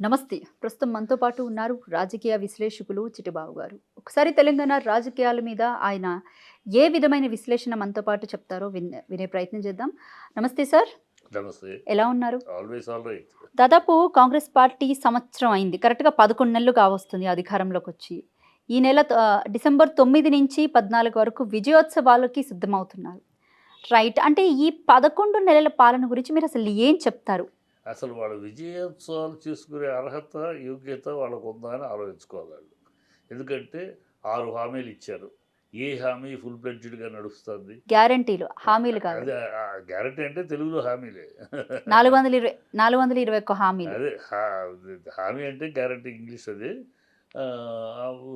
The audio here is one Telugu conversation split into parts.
నమస్తే. ప్రస్తుతం మనతో పాటు ఉన్నారు రాజకీయ విశ్లేషకులు చిట్టిబాబు గారు. ఒకసారి తెలంగాణ రాజకీయాల మీద ఆయన ఏ విధమైన విశ్లేషణ మనతో పాటు చెప్తారో వినే ప్రయత్నం చేద్దాం. నమస్తే సార్. నమస్తే. ఎలా ఉన్నారు? Always all right. దాదాపు కాంగ్రెస్ పార్టీ సంవత్సరం అయింది. కరెక్ట్‌గా 11 నెలలు కావస్తుంది అధికారంలోకొచ్చి. ఈ నెల డిసెంబర్ 9 నుంచి 14 వరకు విజయోత్సవాలకి సిద్ధమవుతున్నారు. రైట్. అంటే ఈ 11 నెలల పాలన గురించి మీరసలు ఏం చెప్తారు? అసలు వాళ్ళ విజయోత్సవాలు చేసుకునే అర్హత, యోగ్యత వాళ్ళకుందా అని ఆలోచించుకోవాలి వాళ్ళు. ఎందుకంటే 6 హామీలు ఇచ్చారు. ఏ హామీ ఫుల్ ఫ్లెడ్జ్డ్‌గా నడుస్తుంది? గ్యారంటీలు, హామీలు కాదు. అదే గ్యారంటీ అంటే తెలుగులో హామీలే. 421 హామీలు. అదే హామీ అంటే గ్యారంటీ ఇంగ్లీష్ అది. అవు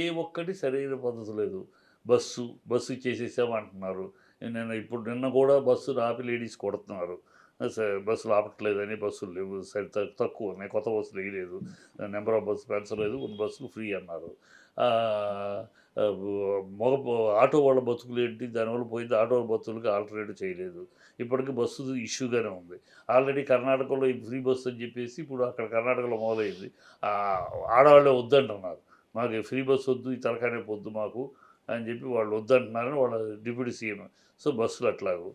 ఏ ఒక్కటి సరైన పద్ధతి లేదు. బస్సు చేసేసామంటున్నారు. నిన్న కూడా బస్సులు ఆపి లేడీస్ కొడుతున్నారు. బస్సులు ఆపట్లేదని, బస్సులు లేవు, సరి తక్కువ ఉన్నాయి, కొత్త బస్సులు వేయలేదు, నెంబర్ ఆఫ్ బస్సు పెంచలేదు, కొన్ని బస్సులు ఫ్రీ అన్నారు. మగ ఆటో వాళ్ళ బతుకులు ఏంటి, దానివల్ల పోయింది. ఆటో బస్సులకి ఆల్టర్నేటివ్ చేయలేదు. ఇప్పటికీ బస్సు ఇష్యూగానే ఉంది. ఆల్రెడీ కర్ణాటకలో ఈ ఫ్రీ బస్సు అని చెప్పేసి ఇప్పుడు అక్కడ కర్ణాటకలో మొదలైంది. ఆడవాళ్ళే వద్దంటున్నారు. మాకు ఫ్రీ బస్సు వద్దు, ఈ తలకానే పొద్దు మాకు అని చెప్పి వాళ్ళు వద్దంటున్నారని వాళ్ళ డిప్యూటీ సీఎం. సో బస్సులు అట్లాగూ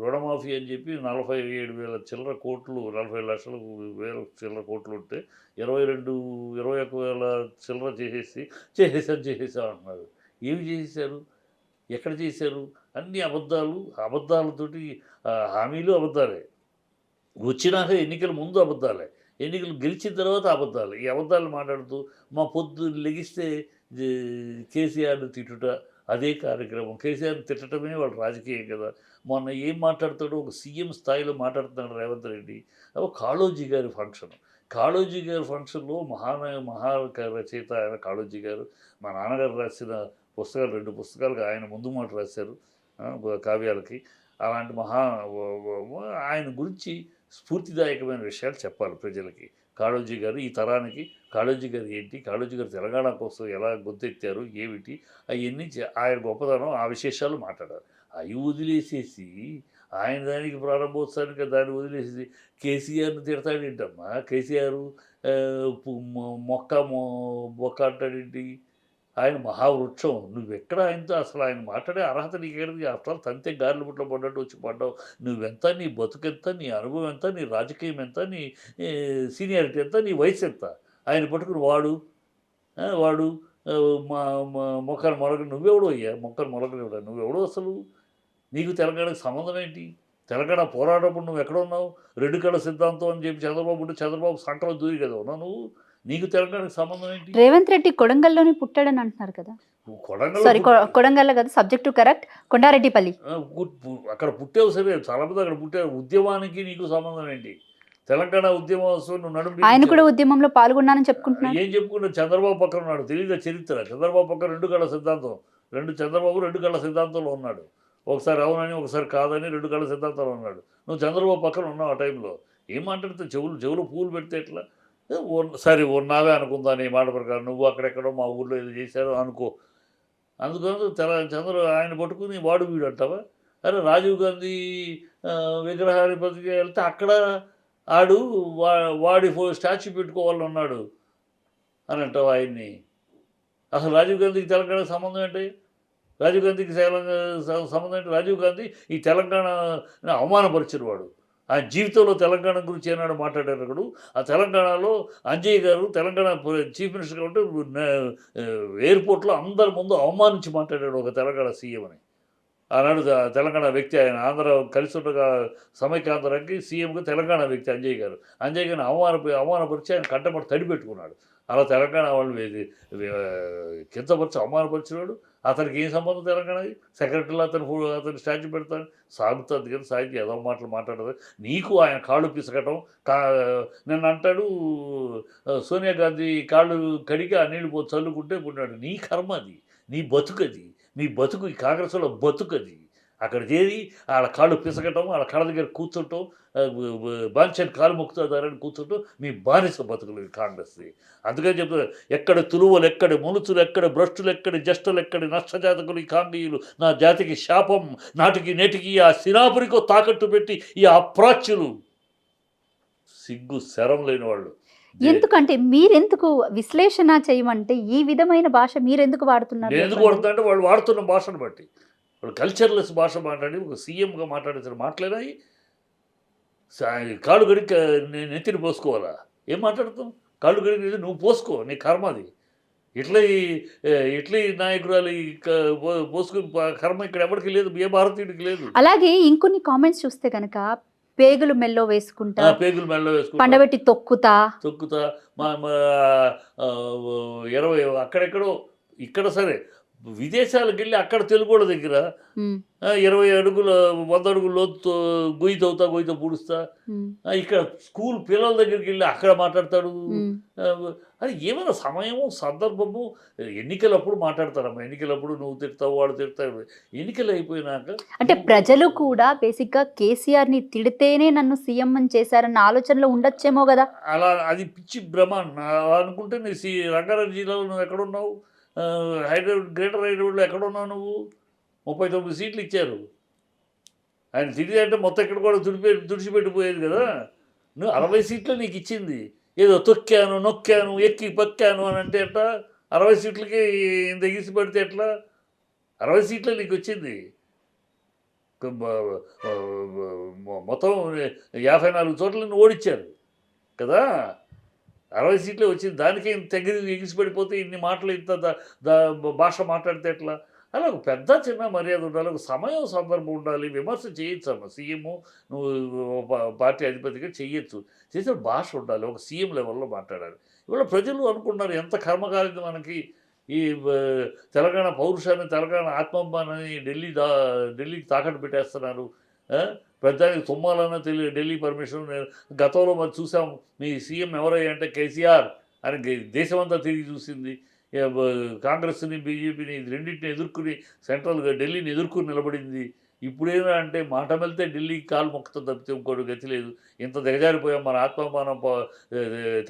రుణమాఫీ అని చెప్పి 47,000 చిల్లర కోట్లు, 40 లక్షల వేల చిల్లర కోట్లు ఉంటే 21,000 చిల్లర చేసేసాం అంటున్నారు. ఏమి చేసేసారు? ఎక్కడ చేశారు? అన్ని అబద్ధాలతోటి. హామీలు అబద్ధాలే, వచ్చినాక ఎన్నికల ముందు అబద్ధాలే, ఎన్నికలు గెలిచిన తర్వాత అబద్ధాలు. ఈ అబద్ధాలు మాట్లాడుతూ మా పొద్దున్న లెగిస్తే కేసీఆర్ని తిట్టుట అదే కార్యక్రమం. కేసీఆర్ని తిట్టడమే వాళ్ళ రాజకీయం కదా. మొన్న ఏం మాట్లాడతాడో ఒక సీఎం స్థాయిలో మాట్లాడుతున్నాడు రేవంత్ రెడ్డి. కాళోజీ గారి ఫంక్షన్లో మహా రచయిత ఆయన కాళోజీ గారు. మా నాన్నగారు రాసిన పుస్తకాలు 2 పుస్తకాలుగా ఆయన ముందు మాట రాశారు కావ్యాలకి. అలాంటి ఆయన గురించి స్ఫూర్తిదాయకమైన విషయాలు చెప్పాలి ప్రజలకి. కాళోజీ గారు ఈ తరానికి, కాళోజీ గారు ఏంటి, కాళోజీ గారు తెలంగాణ కోసం ఎలా గొంతెత్తారు, ఏమిటి, అవన్నీ ఆయన గొప్పతనం, ఆ విశేషాలు మాట్లాడారు. అవి వదిలేసేసి ఆయన దానికి ప్రారంభోత్సవానికి దాన్ని వదిలేసి కేసీఆర్ని తిడతాడేంటమ్మా? కేసీఆర్ బొక్క అంటాడేంటి? ఆయన మహావృక్షం. నువ్వెక్కడ ఆయనతో అసలు ఆయన మాట్లాడే అర్హత నీకేంటి? ఆఫ్టర్ ఆల్ తంతే గారెల బుట్టలో పడ్డట్టు వచ్చి పడ్డావు. నువ్వెంత, నీ బతుకెంత, నీ అనుభవం ఎంత, నీ రాజకీయం ఎంత, నీ సీనియారిటీ ఎంత, నీ వయసు ఎంత? ఆయన పట్టుకుని వాడు మా మొక్కలు మొలక. నువ్వెవడో అయ్యా మొక్కలు మొలకనివ్వడా? నువ్వెవడో అసలు? నీకు తెలంగాణకు సంబంధం ఏంటి? తెలంగాణ పోరాటప్పుడు నువ్వు ఎక్కడ ఉన్నావు? 2 కళ్ళ సిద్ధాంతం అని చెప్పి చంద్రబాబు ఉంటే చంద్రబాబు సంకలో దూరి కదా ఉన్నావు నువ్వు. నీకు తెలంగాణకు సంబంధం ఏంటి? రేవంత్ రెడ్డి కొడంగల్‌లోనే పుట్టాడని అంటున్నారు కదా. సారీ, కొడంగల్ కాదు, సబ్జెక్టు కరెక్ట్, కొండారెడ్డిపల్లి. అక్కడ పుట్టావు సరే, చాలా మంది అక్కడ పుట్టారు. ఉద్యమానికి నీకు సంబంధం ఏంటి? తెలంగాణ ఉద్యమోత్సవం నువ్వు నడుము. ఆయన కూడా ఉద్యమంలో పాల్గొన్నానని చెప్పుకుంటున్నాడు. ఏం చెప్పుకున్నాడు? చంద్రబాబు పక్కన ఉన్నాడు. తెలియదా చరిత్ర? చంద్రబాబు పక్కన 2 కళ్ళ సిద్ధాంతం. చంద్రబాబు 2 కళ్ళ సిద్ధాంతంలో ఉన్నాడు. ఒకసారి అవునని, ఒకసారి కాదని 2 కళ్ళ సిద్ధాంతంలో ఉన్నాడు. నువ్వు చంద్రబాబు పక్కన ఉన్నావు ఆ టైంలో. ఏం మాట్లాడితే చెవులు పూలు పెడితే ఎట్లా? సరే ఉన్నావే అనుకుందా నీ మాట ప్రకారం. నువ్వు అక్కడెక్కడో మా ఊళ్ళో ఏదో చేశారో అనుకో. అందుకని ఆయన పట్టుకుని వాడు వీడు అంటావా? అరే రాజీవ్ గాంధీ విగ్రహానికి బతికి వెళ్తే అక్కడ ఆడు వాడి స్టాచ్యూ పెట్టుకోవాలన్నాడు అని అంటావు ఆయన్ని. అసలు రాజీవ్ గాంధీకి తెలంగాణకు సంబంధం ఏంటి? రాజీవ్ గాంధీ ఈ తెలంగాణ అవమానపరిచిన వాడు. ఆయన జీవితంలో తెలంగాణ గురించి ఏనాడు మాట్లాడారు. ఆ తెలంగాణలో అంజయ్య గారు తెలంగాణ చీఫ్ మినిస్టర్గా ఉంటే ఎయిర్పోర్ట్లో అందరి ముందు అవమానించి మాట్లాడాడు ఒక తెలంగాణ సీఎం అని. ఆనాడు తెలంగాణ వ్యక్తి ఆయన. ఆంధ్ర కలిసి ఉండగా సమైక్యాంధ్రానికి సీఎంగా తెలంగాణ వ్యక్తి అంజయ్య గారిని అవమానపరిచి ఆయన కంటపడి తడిపెట్టుకున్నాడు. అలా తెలంగాణ వాళ్ళు కించపరిచి అవమానపరిచినాడు. అతనికి ఏం సంబంధం తెలంగాణకి? సెక్రటరీలో అతను స్టాచ్యూ పెడతాడు, సాగుతుంది కానీ సాగితే ఏదో మాటలు మాట్లాడదు. నీకు ఆయన కాళ్ళు పిసకటం. నిన్న అంటాడు సోనియా గాంధీ కాళ్ళు కడిగి ఆ నీళ్ళు చల్లుకుంటే పుట్టినాడు. నీ కర్మ అది, నీ బతుకది, నీ బతుకు ఈ కాంగ్రెస్లో బతుకది. అక్కడ చేరి వాళ్ళ కాళ్ళు పిసకటం, వాళ్ళ కాళ్ళ దగ్గర కూర్చుంటాం, బాంఛని కాలు మొక్కుతారని కూర్చుంటాం. మీ బానిస బతుకులు కాంగ్రెస్ది. అందుకని చెప్తారు, ఎక్కడ తులువలు, ఎక్కడ ములుచులు, ఎక్కడ భ్రష్టులు, ఎక్కడి జస్టులు, ఎక్కడి నష్టజాతకులు ఈ కాంగీయులు. నా జాతికి శాపం నాటికి నేటికి ఆ సినాపురికో తాకట్టు పెట్టి ఈ అప్రాచ్యులు సిగ్గు శరం లేని వాళ్ళు. ఎందుకంటే మీరెందుకు విశ్లేషణ చేయమంటే ఈ విధమైన భాష మీరెందుకు వాడుతున్నారు నేను ఎందుకు చెప్పండి? వాడుతున్నా అంటే వాళ్ళు వాడుతున్న భాషను బట్టి. వాళ్ళు కల్చర్‌లెస్ భాష మాట్లాడి ఒక సీఎంగా మాట్లాడేసిన మాటలేనా అయి? సా కాళ్ళు కడిగి నెత్తిన పోసుకోవాలా? ఏం మాట్లాడతావు? కాళ్ళు కడిగి నువ్వు పోసుకో. నీ కర్మ అది. ఇట్లీ ఇట్లీ నాయకురాలు ఈ పోసుకుని కర్మ ఇక్కడ ఎవరికీ లేదు. ఏ భారతీయుడికి లేదు. అలాగే ఇంకొన్ని కామెంట్స్ చూస్తే గనక పేగులు మెల్లో వేసుకుంటా, పేగులు మెడలో వేసుకుంటా, పండబెట్టి తొక్కుతా. తొక్కుతా మా మా 20 అక్కడెక్కడో ఇక్కడ సరే విదేశాలకెళ్ళి అక్కడ తెలుగోళ్ళ దగ్గర హ్మ్. 20 అడుగుల 100 అడుగుల లోతుతో గొయ్యి తవ్వుతా పూడుస్తా. హ్మ్. ఇక్కడ స్కూల్ పిల్లల దగ్గరికెళ్ళి అక్కడ మాట్లాడతాడు. హ్మ్. అది ఏమైనా సమయము, సందర్భము ఎన్నికలప్పుడు మాట్లాడతారమ్మా. ఎన్నికలప్పుడు నువ్వు తిడతావు, వాడు తిడతాడు. ఎన్నికలు అయిపోయినాక అంటే ప్రజలు కూడా బేసిక్‌గా కేసీఆర్‌ని తిడితేనే నన్ను సీఎంని చేశారన్న ఆలోచనలో ఉండొచ్చేమో గదా! అలా అది పిచ్చి భ్రమ. అలా అనుకుంటే నీ రంగారెడ్డి జిల్లాలో నువ్వు ఎక్కడున్నావు? హైదరాబాద్ గ్రేటర్ హైదరాబాద్‌లో ఎక్కడున్నావు నువ్వు? 39 సీట్లు ఇచ్చారు. ఆయన తిరిగి అంటే మొత్తం ఇక్కడ కూడా తుడిచిపెట్టిపోయేది కదా! నువ్వు 60 సీట్లే నీకు ఇచ్చింది. ఏదో తొక్కాను, నొక్కాను, ఎక్కి పక్కాను అని అంటే ఎట్లా? 60 సీట్లకి ఇంత ఎగిసి పడితే ఎట్లా? 60 సీట్లే నీకు వచ్చింది. మొత్తం 54 చోట్ల ఓడించారు కదా! 60 సీట్లే వచ్చింది. దానికే ఇంత ఎగిసి పడిపోతే ఇన్ని మాటలు ఇంత భాష మాట్లాడితే ఎట్లా? అలా ఒక పెద్ద చిన్న మర్యాద ఉండాలి. ఒక సమయం, సందర్భం ఉండాలి. విమర్శ చేయొచ్చమ్మా. సీఎము నువ్వు పార్టీ అధిపతిగా చెయ్యొచ్చు. చేసే భాష ఉండాలి. ఒక సీఎం లెవెల్‌లో మాట్లాడాలి. ఇవాళ ప్రజలు అనుకుంటున్నారు ఎంత కర్మ కాలింది మనకి. ఈ తెలంగాణ పౌరుషాన్ని, తెలంగాణ ఆత్మాభిమానాన్ని ఢిల్లీకి తాకట్టు పెట్టేస్తున్నారు. ప్రతిదానికి తుమ్మాలన్నా ఢిల్లీ పర్మిషన్ గతంలో మరి చూసాం. మీ సీఎం ఎవరయ్యా అంటే కేసీఆర్ అని దేశమంతా తిరిగి చూసింది. కాంగ్రెస్‌ని, బీజేపీని రెండింటిని ఎదుర్కొని సెంట్రల్‌గా ఢిల్లీని ఎదుర్కొని నిలబడింది. ఇప్పుడేనా అంటే మాట వెళ్తే ఢిల్లీకి కాలు మొక్కుతా తప్పితే ఇంకోటి గతి లేదు. ఇంత దిగజారిపోయాం. మన ఆత్మాభిమానం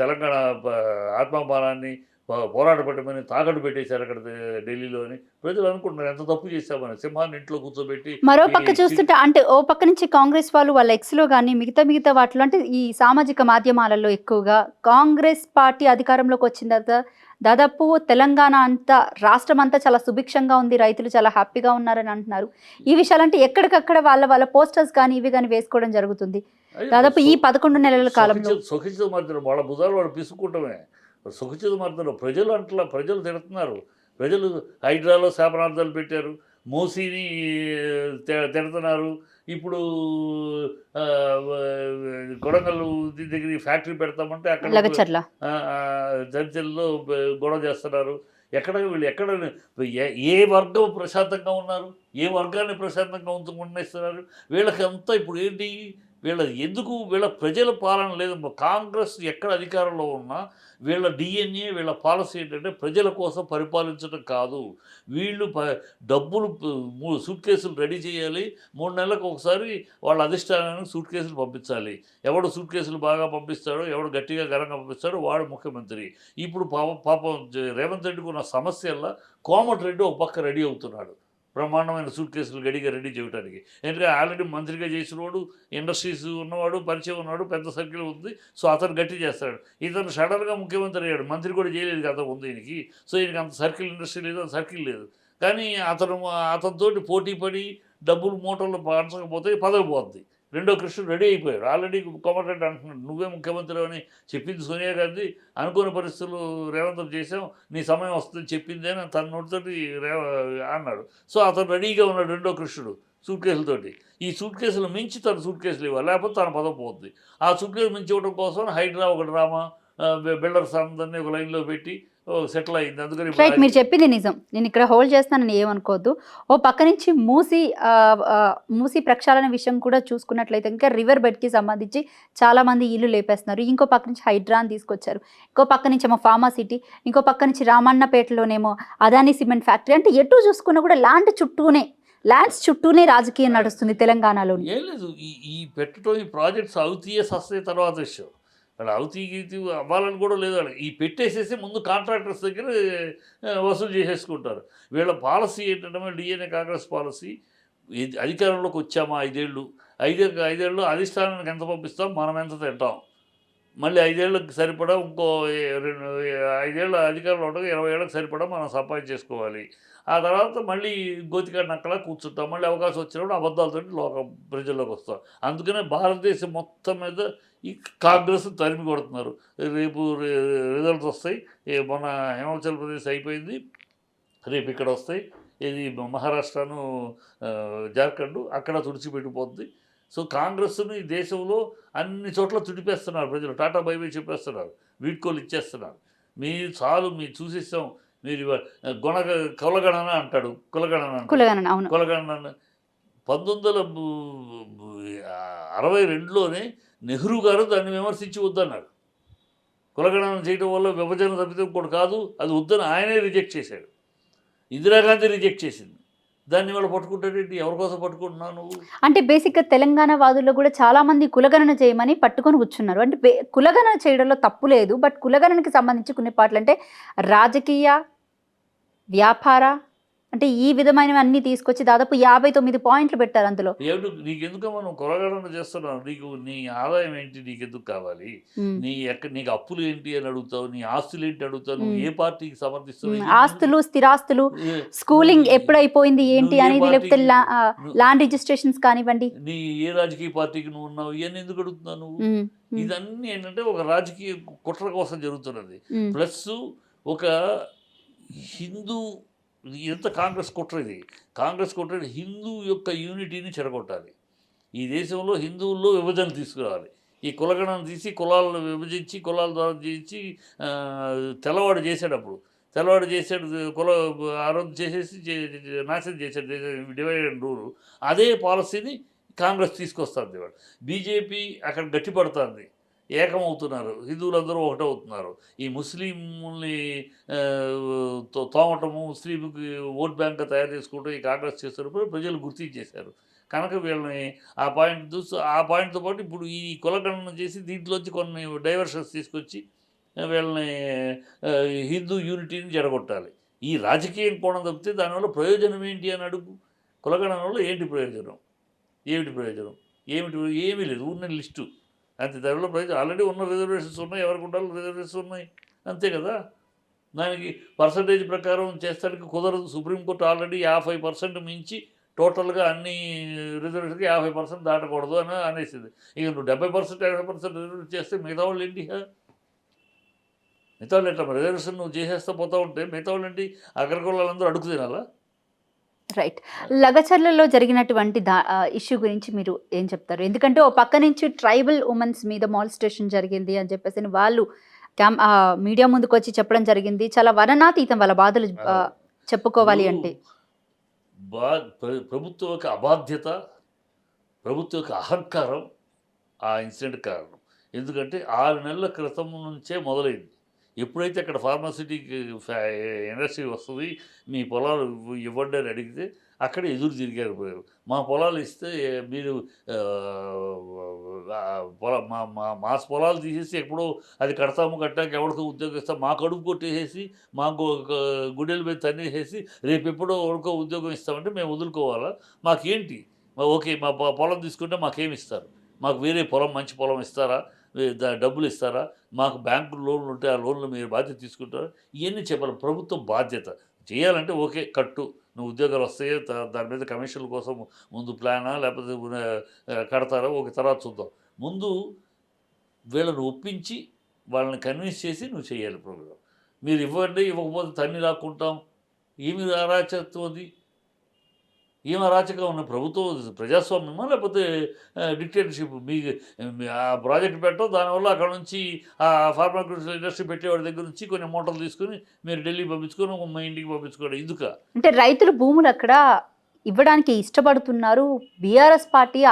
తెలంగాణ ఆత్మాభిమానాన్ని పోరాట పట్టమని తాకట్టు పెట్టేశారు అక్కడ ఢిల్లీలోని. ప్రజలు అనుకుంటున్నారు ఎంత తప్పు చేశామని. సింహాన్ని ఇంట్లో కూర్చోబెట్టి మరో పక్క చూస్తుంటే అంటే ఓ పక్క నుంచి కాంగ్రెస్ వాళ్ళు వాళ్ళ ఎక్స్‌లో గాని మిగతా వాటిలో అంటే ఈ సామాజిక మాధ్యమాలలో ఎక్కువగా కాంగ్రెస్ పార్టీ అధికారంలోకి వచ్చిన తర్వాత దాదాపు తెలంగాణ అంతా రాష్ట్రం అంతా చాలా సుభిక్షంగా ఉంది. రైతులు చాలా హ్యాపీగా ఉన్నారని అంటున్నారు. ఈ విషయాలంటే ఎక్కడికక్కడ వాళ్ళ పోస్టర్స్ గాని ఇవి గాని వేసుకోవడం జరుగుతుంది. దాదాపు ఈ 11 నెలల కాలంలో. సుఖిత మధ్యలో వాళ్ళ భుజాలు వాళ్ళు పిసుక్కుంటమే. సుఖిత మధ్యలో ప్రజలు తిడుతున్నారు. ప్రజలు హైడ్రాలో శాపనార్థాలు పెట్టారు. మూసీని తిడుతున్నారు. ఇప్పుడు కొడంగల్ దగ్గర ఫ్యాక్టరీ పెడతామంటే అక్కడ జడ్చల్లో గొడవ చేస్తున్నారు. ఎక్కడ ఏ వర్గం ప్రశాంతంగా ఉన్నారు? ఏ వర్గాన్ని ప్రశాంతంగా ఉంచుకుంటున్నారు? వీళ్ళకంతా ఇప్పుడు ఏంటి? వీళ్ళ ప్రజల పాలన లేదు. కాంగ్రెస్ ఎక్కడ అధికారంలో ఉన్నా వీళ్ళ డిఎన్ఏ, వీళ్ళ పాలసీ ఏంటంటే ప్రజల కోసం పరిపాలించడం కాదు. వీళ్ళు డబ్బులు సూట్ కేసులు రెడీ చేయాలి. 3 నెలలకు ఒకసారి వాళ్ళ అధిష్టానానికి సూట్ కేసులు పంపించాలి. ఎవడు సూట్ కేసులు బాగా పంపిస్తాడో, ఎవడు గట్టిగా ఘనంగా పంపిస్తాడో వాడు ముఖ్యమంత్రి. ఇప్పుడు పాపం రేవంత్ రెడ్డికి ఉన్న సమస్యల్లో కోమటిరెడ్డి ఒక పక్క రెడీ అవుతున్నాడు. బ్రహ్మాండమైన సూట్ కేసులు గడిగా రెడీ చేయడానికి. ఎందుకంటే ఆల్రెడీ మంత్రిగా చేసినవాడు, ఇండస్ట్రీస్ ఉన్నవాడు, పరిచయం ఉన్నవాడు, పెద్ద సర్కిల్ ఉంది. సో అతను గట్టి చేస్తాడు. ఇతను సడన్గా ముఖ్యమంత్రి అయ్యాడు. మంత్రి కూడా చేయలేదు కదా ఉంది ఈయనకి. సో ఈయనకి అంత సర్కిల్ ఇండస్ట్రీ లేదు, అంత సర్కిల్ లేదు. కానీ అతనితోటి పోటీ పడి డబ్బులు మూటల్లో పంచకపోతే పదవి పోతుంది. రెండో కృష్ణుడు రెడీ అయిపోయాడు. ఆల్రెడీ కోమటిరెడ్డి అంటున్నాడు నువ్వే ముఖ్యమంత్రి అని చెప్పింది సోనియా గాంధీ. అనుకోని పరిస్థితులు రేవంత్ చేసాం, నీ సమయం వస్తుందని చెప్పింది అని తన నోటితోటి అన్నాడు. సో అతను రెడీగా ఉన్నాడు రెండో కృష్ణుడు సూట్ కేసులతోటి. ఈ సూట్ కేసులు మించి తన సూట్ కేసులు ఇవ్వాలి, లేకపోతే తన పదవి పోతుంది. ఆ సూట్ కేసులు మించి ఇవ్వడం కోసం హైడ్రా ఒక డ్రామా, బిల్డర్స్ అందరినీ ఒక లైన్లో పెట్టి సెటిల్ అయింది. అందుకని రైట్, మీరు చెప్పింది నిజం. నేను ఇక్కడ హోల్డ్ చేస్తానని ఏమనుకోవద్దు. ఓ పక్క నుంచి మూసి ప్రక్షాళన విషయం కూడా చూసుకున్నట్లయితే ఇంకా రివర్ బెడ్కి సంబంధించి చాలామంది ఇల్లు లేపేస్తున్నారు. ఇంకో పక్క నుంచి హైడ్రాన్ తీసుకొచ్చారు. ఇంకో పక్క నుంచి ఏమో ఫార్మా సిటీ, ఇంకో పక్క నుంచి రామన్నపేటలోనేమో అదానీ సిమెంట్ ఫ్యాక్టరీ. అంటే ఎటు చూసుకున్నా కూడా ల్యాండ్స్ చుట్టూనే రాజకీయం నడుస్తుంది తెలంగాణలో. ఏం లేదు, ఈ పెట్టడం ఈ ప్రాజెక్ట్స్ అవుతాయే సస్తే తర్వాత విషయం. వాళ్ళు అవుతీ అవ్వాలని కూడా లేదు. ఈ పెట్టేసేసి ముందు కాంట్రాక్టర్స్ దగ్గర వసూలు చేసేసుకుంటారు. వీళ్ళ పాలసీ ఏంటంటే డిఎన్ఏ కాంగ్రెస్ పాలసీ, అధికారంలోకి వచ్చామా 5 ఏళ్ళు, 5 ఏళ్ళు అధిష్టానానికి ఎంత పంపిస్తాం, మనం ఎంత తింటాం. మళ్ళీ 5 ఏళ్ళకి సరిపడా ఇంకో 5 ఏళ్ళ అధికారంలో ఉండగా 20 ఏళ్ళకి సరిపడా మనం సంపాదించేసుకోవాలి. ఆ తర్వాత మళ్ళీ గోతికాడ నక్కలా కూర్చుంటాం. మళ్ళీ అవకాశం వచ్చినప్పుడు అబద్ధాలతోటి ప్రజల్లోకి వస్తాం. అందుకనే భారతదేశం మొత్తం మీద ఈ కాంగ్రెస్ తరిమి కొడుతున్నారు. రేపు రిజల్ట్స్ వస్తాయి. మొన్న హిమాచల్ ప్రదేశ్ అయిపోయింది. రేపు ఇక్కడ వస్తాయి. ఇది మహారాష్ట్రను, జార్ఖండ్ అక్కడ తుడిచిపెట్టిపోతుంది. సో కాంగ్రెస్‌ని ఈ దేశంలో అన్ని చోట్ల తుడిపేస్తున్నారు ప్రజలు. టాటా బై బై చెప్పేస్తున్నారు. వీడ్కోలు ఇచ్చేస్తున్నారు. మీరు చాలు మీరు చూసేసాం. మీరు కులగణన అంటాడు. కులగణన అంటాడు. కులగణన అవును. కులగణన 1962లోనే నెహ్రూ గారు దాన్ని విమర్శించి వద్దన్నారు. కులగణన చేయడం వల్ల విభజన తప్పితే ఇంకోటి కాదు. అది వద్దని ఆయనే రిజెక్ట్ చేశాడు. ఇందిరాగాంధీ రిజెక్ట్ చేసింది. దాన్ని వాళ్ళు పట్టుకుంటాడేంటి? ఎవరి కోసం పట్టుకుంటున్నావు నువ్వు? అంటే బేసిక్‌గా తెలంగాణ వాదుల్లో కూడా చాలామంది కులగణన చేయమని పట్టుకొని కూర్చున్నారు. అంటే కులగణన చేయడంలో తప్పు లేదు. బట్ కులగణనకి సంబంధించి కొన్ని పాటలంటే రాజకీయ, వ్యాపార అంటే ఈ విధమైనవన్నీ తీసుకొచ్చి దాదాపు 59 పాయింట్లు పెట్టారు అందులో. ఏమిటి నీకెందుకమ్మా నువ్వు కులగణన చేస్తున్నావు? నీ ఆదాయం ఏంటి? నీకెందుకు కావాలి? హ్మ్. నీకు అప్పులు ఏంటి అని అడుగుతావు. నీ ఆస్తులు ఏంటి అడుగుతావు. నువ్వు హ్మ్. ఏ పార్టీకి సమర్థిస్తున్నావు? ఆస్తులు, స్థిరాస్తులు, స్కూలింగ్ ఎప్పుడైపోయింది ఏంటి అనేది, లేకపోతే ల్యాండ్ రిజిస్ట్రేషన్స్ కానివ్వండి. నీ ఏ రాజకీయ పార్టీకి నువ్వు ఉన్నావు? ఇవన్నీ ఎందుకు అడుగుతున్నావు నువ్వు? ఇదన్నీ ఏంటంటే ఒక రాజకీయ కుట్ర కోసం జరుగుతున్నది. ప్లస్ ఒక హిందూ ఎంత కాంగ్రెస్ కుట్ర ఇది. కాంగ్రెస్ కుట్ర హిందూ యొక్క యూనిటీని చెడగొట్టాలి. ఈ దేశంలో హిందువుల్లో విభజన తీసుకురావాలి. ఈ కులగణన తీసి కులాలను విభజించి కులాల ద్వారా చేయించి తెల్లవాడు చేసేటప్పుడు తెల్లవాడు చేసాడు కుల ఆరోగ్యం చేసేసి నాశనం చేశాడు డివైడ్ అండ్ రూల్. అదే పాలసీని కాంగ్రెస్ తీసుకొస్తుంది. వాడు బీజేపీ అక్కడ గట్టిపడుతుంది. ఏకమవుతున్నారు. హిందువులందరూ ఒకటవుతున్నారు. ఈ ముస్లింని తోమటము, ముస్లింకి ఓట్ బ్యాంక్గా తయారు చేసుకోవడం ఈ కాంగ్రెస్ చేస్తున్నప్పుడు ప్రజలు గుర్తించేశారు. కనుక వీళ్ళని ఆ పాయింట్తో పాటు ఇప్పుడు ఈ కులగణన చేసి దీంట్లోంచి కొన్ని డైవర్షన్స్ తీసుకొచ్చి వీళ్ళని హిందూ యూనిటీని జడగొట్టాలి. ఈ రాజకీయం కోణం తప్పితే దానివల్ల ప్రయోజనం ఏంటి అని అడుగు. కులగణన వల్ల ఏంటి ప్రయోజనం? ఏమీ లేదు. ఉన్న లిస్టు అంతే. దానివల్ల ప్రయోజనం ఆల్రెడీ ఉన్న రిజర్వేషన్స్ ఉన్నాయి. ఎవరికి ఉండాలి రిజర్వేషన్స్ ఉన్నాయి, అంతే కదా. దానికి పర్సంటేజ్ ప్రకారం చేస్తానికి కుదరదు. సుప్రీంకోర్టు ఆల్రెడీ 50% మించి టోటల్గా అన్ని రిజర్వేషన్కి 50% దాటకూడదు అని అనేసింది. ఇక నువ్వు 70% 50% రిజర్వేషన్ చేస్తే మిగతా వాళ్ళు ఏంటి? మిగతా వాళ్ళు ఎట్లా రిజర్వేషన్ నువ్వు చేసేస్తా పోతూ ఉంటే మిగతా వాళ్ళు ఏంటి? అగ్రకులాలందరూ అడుగు తినాలా? రైట్. లగచర్లలో జరిగినటువంటి ఇష్యూ గురించి మీరు ఏం చెప్తారు? ఎందుకంటే ఓ పక్క నుంచి ట్రైబల్ ఉమెన్స్ మీద మాల్స్టేషన్ జరిగింది అని చెప్పేసి వాళ్ళు మీడియా ముందుకు వచ్చి చెప్పడం జరిగింది. చాలా వర్ణనాతీతం వాళ్ళ బాధలు చెప్పుకోవాలి అంటే. ప్రభుత్వం యొక్క అబాధ్యత, ప్రభుత్వం యొక్క అహంకారం ఆ ఇన్సిడెంట్ కారణం. ఎందుకంటే 6 నెలల క్రితం నుంచే మొదలైంది. ఎప్పుడైతే అక్కడ ఫార్మాసిటీకి ఇండస్ట్రీ వస్తుంది, మీ పొలాలు ఇవ్వండి అని అడిగితే అక్కడ ఎదురు తిరిగారు. మా పొలాలు ఇస్తే మీరు మాస్ పొలాలు తీసేసి ఎప్పుడో అది కట్టాక ఎవరికో ఉద్యోగం ఇస్తాం, మా కడుపు కొట్టేసేసి మాకు గుడ్డెల మీద తన్నేసేసి రేపు ఎప్పుడో ఎవరికో ఉద్యోగం ఇస్తామంటే మేము వదులుకోవాలా? మాకేంటి? ఓకే, మా పొలం తీసుకుంటే మాకేమి ఇస్తారు? మాకు వేరే పొలం, మంచి పొలం ఇస్తారా? డబ్బులు ఇస్తారా? మాకు బ్యాంకు లోన్లు ఉంటే ఆ లోన్లు మీరు బాధ్యత తీసుకుంటారా? ఇవన్నీ చెప్పాలి. ప్రభుత్వం బాధ్యత చేయాలంటే ఓకే, కట్టు, నువ్వు ఉద్యోగాలు వస్తాయో దాని మీద కమిషన్ల కోసం ముందు ప్లానా లేకపోతే కడతారో ఒక తర్వాత చూద్దాం. ముందు వీళ్ళని ఒప్పించి వాళ్ళని కన్విన్స్ చేసి నువ్వు చేయాలి ప్రోగ్రాం. మీరు ఇవ్వకపోతే తన్ని లాక్కుంటాం. ఏమి అరాచకత్వం అది? ఏం అరాచకం ఉన్న ప్రభుత్వం? ప్రజాస్వామ్యమా లేకపోతే డిక్టేటర్షిప్? ఆ ప్రాజెక్ట్ పెట్టడం, దానివల్ల అక్కడ నుంచి ఆ ఫార్మాక్యూటికల్ ఇండస్ట్రీ పెట్టేవాడి దగ్గర నుంచి కొన్ని మూటలు తీసుకుని మీరు ఢిల్లీ పంపించుకొని మా ఇంటికి పంపించుకోవడం ఎందుక? అంటే రైతులు భూములు అక్కడ ఇవ్వడానికి ఇష్టపడుతున్నారు. బీఆర్ఎస్ పార్టీ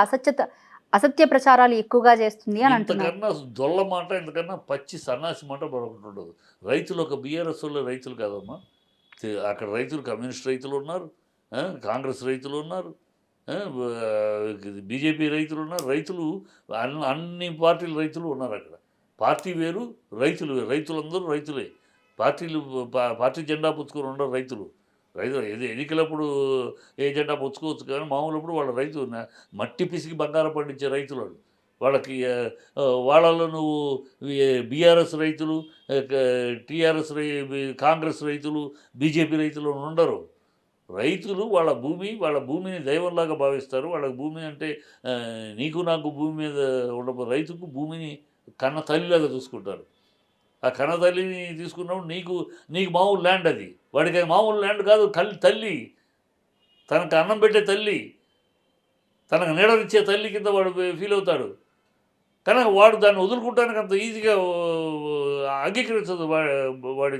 అసత్య ప్రచారాలు ఎక్కువగా చేస్తుంది అని అంటున్నారు. ఇంతకన్నా దొల్ల మాట, ఇంతకన్నా పచ్చి సన్నాసి మాట మరొకటి ఉండదు. రైతులు ఒక బీఆర్ఎస్ వాళ్ళు రైతులు కాదమ్మా. అక్కడ రైతులు కమ్యూనిస్ట్ రైతులు ఉన్నారు, కాంగ్రెస్ రైతులు ఉన్నారు, బీజేపీ రైతులు ఉన్నారు. రైతులు అన్ని పార్టీల రైతులు ఉన్నారు అక్కడ. పార్టీ వేరు, రైతులు వేరు. రైతులందరూ రైతులే. పార్టీ జెండా పుచ్చుకొని ఉండరు రైతులు. ఎన్నికలప్పుడు ఏ జెండా పుచ్చుకోవచ్చు, కానీ మామూలప్పుడు వాళ్ళ రైతు మట్టి పిసికి బంగారం పండించే రైతులు వాళ్ళు. వాళ్ళకి వాళ్ళలో నువ్వు బీఆర్ఎస్ రైతులు, టీఆర్ఎస్ కాంగ్రెస్ రైతులు, బీజేపీ రైతులు ఉండరు. రైతులు వాళ్ళ భూమిని దైవంలాగా భావిస్తారు. వాళ్ళకి భూమి అంటే నీకు నాకు భూమి మీద రైతుకు భూమిని కన్న తల్లిలాగా చూసుకుంటారు. ఆ కన్న తల్లిని తీసుకున్నప్పుడు నీకు మామూలు ల్యాండ్ అది. వాడికి అది మామూలు ల్యాండ్ కాదు, తల్లి. తనకు అన్నం పెట్టే తల్లి, తనకు నీడనిచ్చే తల్లి కింద వాడు ఫీల్ అవుతాడు. కనుక వాడు దాన్ని వదులుకుంటానికి అంత ఈజీగా అంగీకరించదు వాడి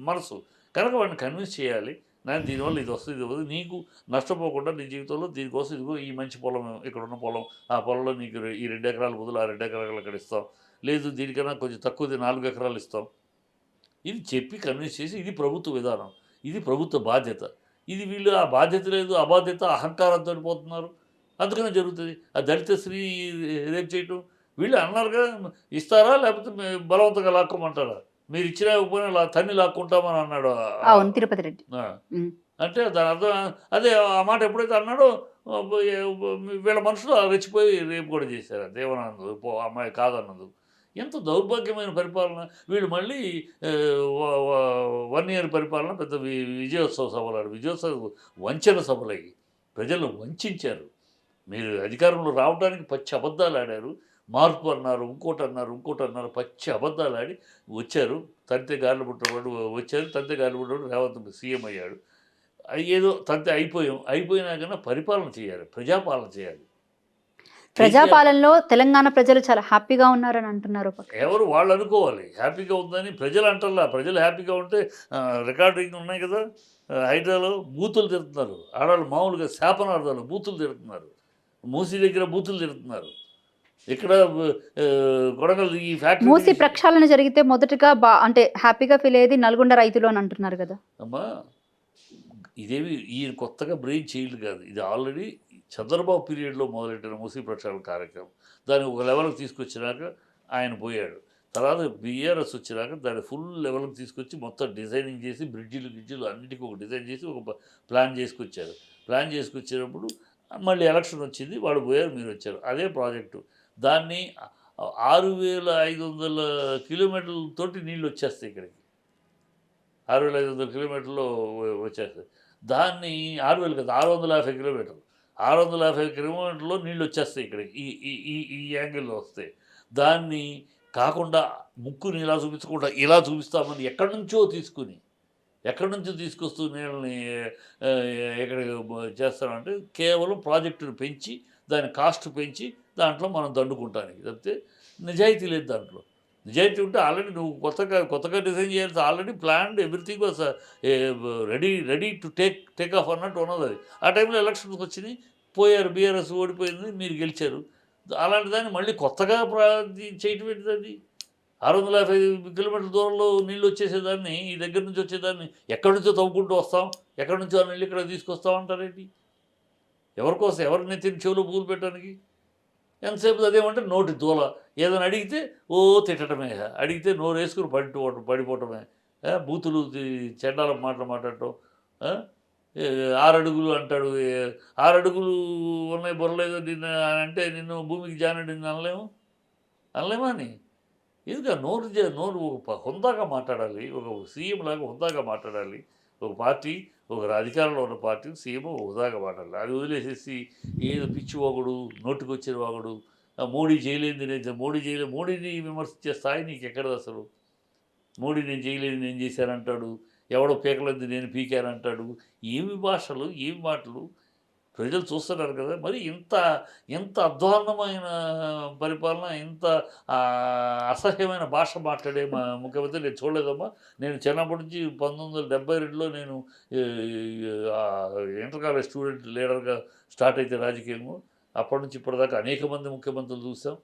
మనసు. కనుక వాడిని కన్విన్స్ చేయాలి. నేను దీనివల్ల ఇది వస్తుంది, ఇది వస్తుంది, నీకు నష్టపోకుండా నీ జీవితంలో దీనికోసం ఇదిగో ఈ మంచి పొలం, ఇక్కడ ఉన్న పొలం, ఆ పొలంలో నీకు ఈ 2 ఎకరాల బదులు ఆ 2 ఎకరాలు అక్కడ ఇస్తాం, లేదు దీనికన్నా కొంచెం తక్కువది 4 ఎకరాలు ఇస్తాం. ఇది చెప్పి కన్విన్స్ చేసి ఇది ప్రభుత్వ విధానం, ఇది ప్రభుత్వ బాధ్యత. ఇది వీళ్ళు ఆ బాధ్యత లేదు, అబాధ్యత, అహంకారంతో పోతున్నారు. అందుకనే జరుగుతుంది. ఆ దళిత స్త్రీ రేపు చేయటం వీళ్ళు అన్నారుగా, ఇస్తారా లేకపోతే బలవంతంగా లాక్కోమంటారా? మీరు ఇచ్చినా ఇవ్వకపోయినా తన్ని లాక్కుంటామని అన్నాడు. అవును, తిరుపతి రెడ్డి. అంటే దాని అర్థం అదే. ఆ మాట ఎప్పుడైతే అన్నాడో వీళ్ళ మనుషులు రెచ్చిపోయి రేపు కూడా చేశారు. దేవనానందు అమ్మాయి కాదన్నది. ఎంత దౌర్భాగ్యమైన పరిపాలన. వీళ్ళు మళ్ళీ 1 ఇయర్ పరిపాలన పెద్ద విజయోత్సవ సభలు, విజయోత్సవ వంచన సభలయ్యి ప్రజలను వంచారు. మీరు అధికారంలో రావడానికి పచ్చి అబద్ధాలు ఆడారు. మార్పు అన్నారు, ఇంకోటి అన్నారు, పచ్చి అబద్ధాలు ఆడి వచ్చారు. తంతే గాలిలో పుట్టినవాడు వచ్చారు, తంతే గాలిలో పుట్టినవాడు రేవంత్ సీఎం అయ్యాడు. ఏదో తంతే అయిపోయినాకన్నా పరిపాలన చేయాలి, ప్రజాపాలన చేయాలి. ప్రజాపాలనలో తెలంగాణ ప్రజలు చాలా హ్యాపీగా ఉన్నారని అంటున్నారు. ఎవరు వాళ్ళు అనుకోవాలి హ్యాపీగా ఉందని, ప్రజలు అంటారా? ప్రజలు హ్యాపీగా ఉంటే రికార్డింగ్ ఉన్నాయి కదా, హైడ్రాలో బూతులు తిడుతున్నారు ఆడవాళ్ళు, మామూలుగా శాపనార్థాలు బూతులు తిడుతున్నారు, మూసీ దగ్గర బూతులు తిడుతున్నారు. ఇక్కడ కొడంగల్ ఈ ఫ్యాక్టరీ మూసీ ప్రక్షాళన జరిగితే మొదటగా అంటే హ్యాపీగా ఫీల్ అయ్యేది నల్గొండ రైతులు అని అంటున్నారు కదా. అమ్మా, ఇదేమి ఈయన కొత్తగా బ్రెయిన్ చైల్డ్ కాదు. ఇది ఆల్రెడీ చంద్రబాబు పీరియడ్లో మొదలెట్టిన మూసీ ప్రక్షాళన కార్యక్రమం. దాన్ని ఒక లెవెల్కి తీసుకొచ్చినాక ఆయన పోయాడు. తర్వాత బీఆర్ఎస్ వచ్చినాక దాన్ని ఫుల్ లెవెల్కి తీసుకొచ్చి మొత్తం డిజైనింగ్ చేసి గిజ్జీలు అన్నిటికీ ఒక డిజైన్ చేసి ఒక ప్లాన్ చేసుకొచ్చారు. ప్లాన్ చేసుకొచ్చినప్పుడు మళ్ళీ ఎలక్షన్ వచ్చింది, వాళ్ళు పోయారు, మీరు వచ్చారు. అదే ప్రాజెక్టు. దాన్ని 6500 కిలోమీటర్లతోటి నీళ్ళు వచ్చేస్తాయి ఇక్కడికి. 6500 కిలోమీటర్లో వచ్చేస్తాయి. దాన్ని 6000 కదా, 650 కిలోమీటర్లు. 650 కిలోమీటర్లో నీళ్ళు వచ్చేస్తాయి ఇక్కడికి. ఈ ఈ ఈ యాంగిల్లో వస్తాయి. దాన్ని కాకుండా ముక్కుని ఇలా చూపించకుండా ఇలా చూపిస్తామని ఎక్కడి నుంచో తీసుకొస్తూ నీళ్ళని ఎక్కడ చేస్తామంటే కేవలం ప్రాజెక్టును పెంచి దాని కాస్ట్ పెంచి దాంట్లో మనం దండుకుంటానికి తప్పితే నిజాయితీ లేదు దాంట్లో. నిజాయితీ ఉంటే ఆల్రెడీ నువ్వు కొత్తగా డిజైన్ చేయాల్సి already planned everything was ready to take off అన్నట్టు ఉన్నది. అది ఆ టైంలో ఎలక్షన్స్ వచ్చినాయి, పోయారు, బీఆర్ఎస్ ఓడిపోయింది, మీరు గెలిచారు. అలాంటి దాన్ని మళ్ళీ కొత్తగా చేయటం ఏంటిది? అది 650 కిలోమీటర్ల దూరంలో నీళ్ళు వచ్చేసేదాన్ని, ఈ దగ్గర నుంచి వచ్చేదాన్ని ఎక్కడి నుంచో తవ్వుకుంటూ వస్తాం, ఎక్కడి నుంచో ఆ నీళ్ళు ఇక్కడ తీసుకొస్తాం అంటారేంటి? ఎవరికోసం? ఎవరి నెత్తిని చెవులు పూలు పెట్టడానికి? ఎంతసేపు అదేమంటే నోటి దూల. ఏదైనా అడిగితే తిట్టడమే, అడిగితే నోరు వేసుకుని పడిపోవటమే, బూతులు చెండాల మాటలు మాట్లాడటం. 6 అడుగులు అంటాడు, 6 అడుగులు ఉన్నాయి బొరలేదు నిన్ను అంటే నిన్ను భూమికి జానడి అనలేమా అని. ఎందుకు నోరు హుందాగా మాట్లాడాలి, ఒక సీఎం లాగా హుందాగా మాట్లాడాలి. ఒక పార్టీ, ఒక అధికారంలో ఉన్న పార్టీ సీఎం హుందాగా మాట్లాడాలి. అది వదిలేసేసి ఏదో పిచ్చి వాగుడు, నోటికొచ్చిన వాగుడు, మోడీ చేయలేనిది మోడీని విమర్శించే స్థాయి నీకు ఎక్కడది అసలు? మోడీ నేను చేయలేదు, నేను చేశానంటాడు, ఎవడో పీకలేదు నేను పీకానంటాడు. ఏమి భాషలు, ఏమి మాటలు! ప్రజలు చూస్తున్నారు కదా. మరి ఇంత అధ్వాన్నమైన పరిపాలన, ఇంత అసహ్యమైన భాష మాట్లాడే ముఖ్యమంత్రి నేను చూడలేదమ్మా. నేను చిన్నప్పటి నుంచి 1972లో నేను ఇంటర్ కాలేజ్ స్టూడెంట్ లీడర్గా స్టార్ట్ అయితే రాజకీయము, అప్పటి నుంచి ఇప్పటిదాకా అనేక మంది ముఖ్యమంత్రులు చూసాం.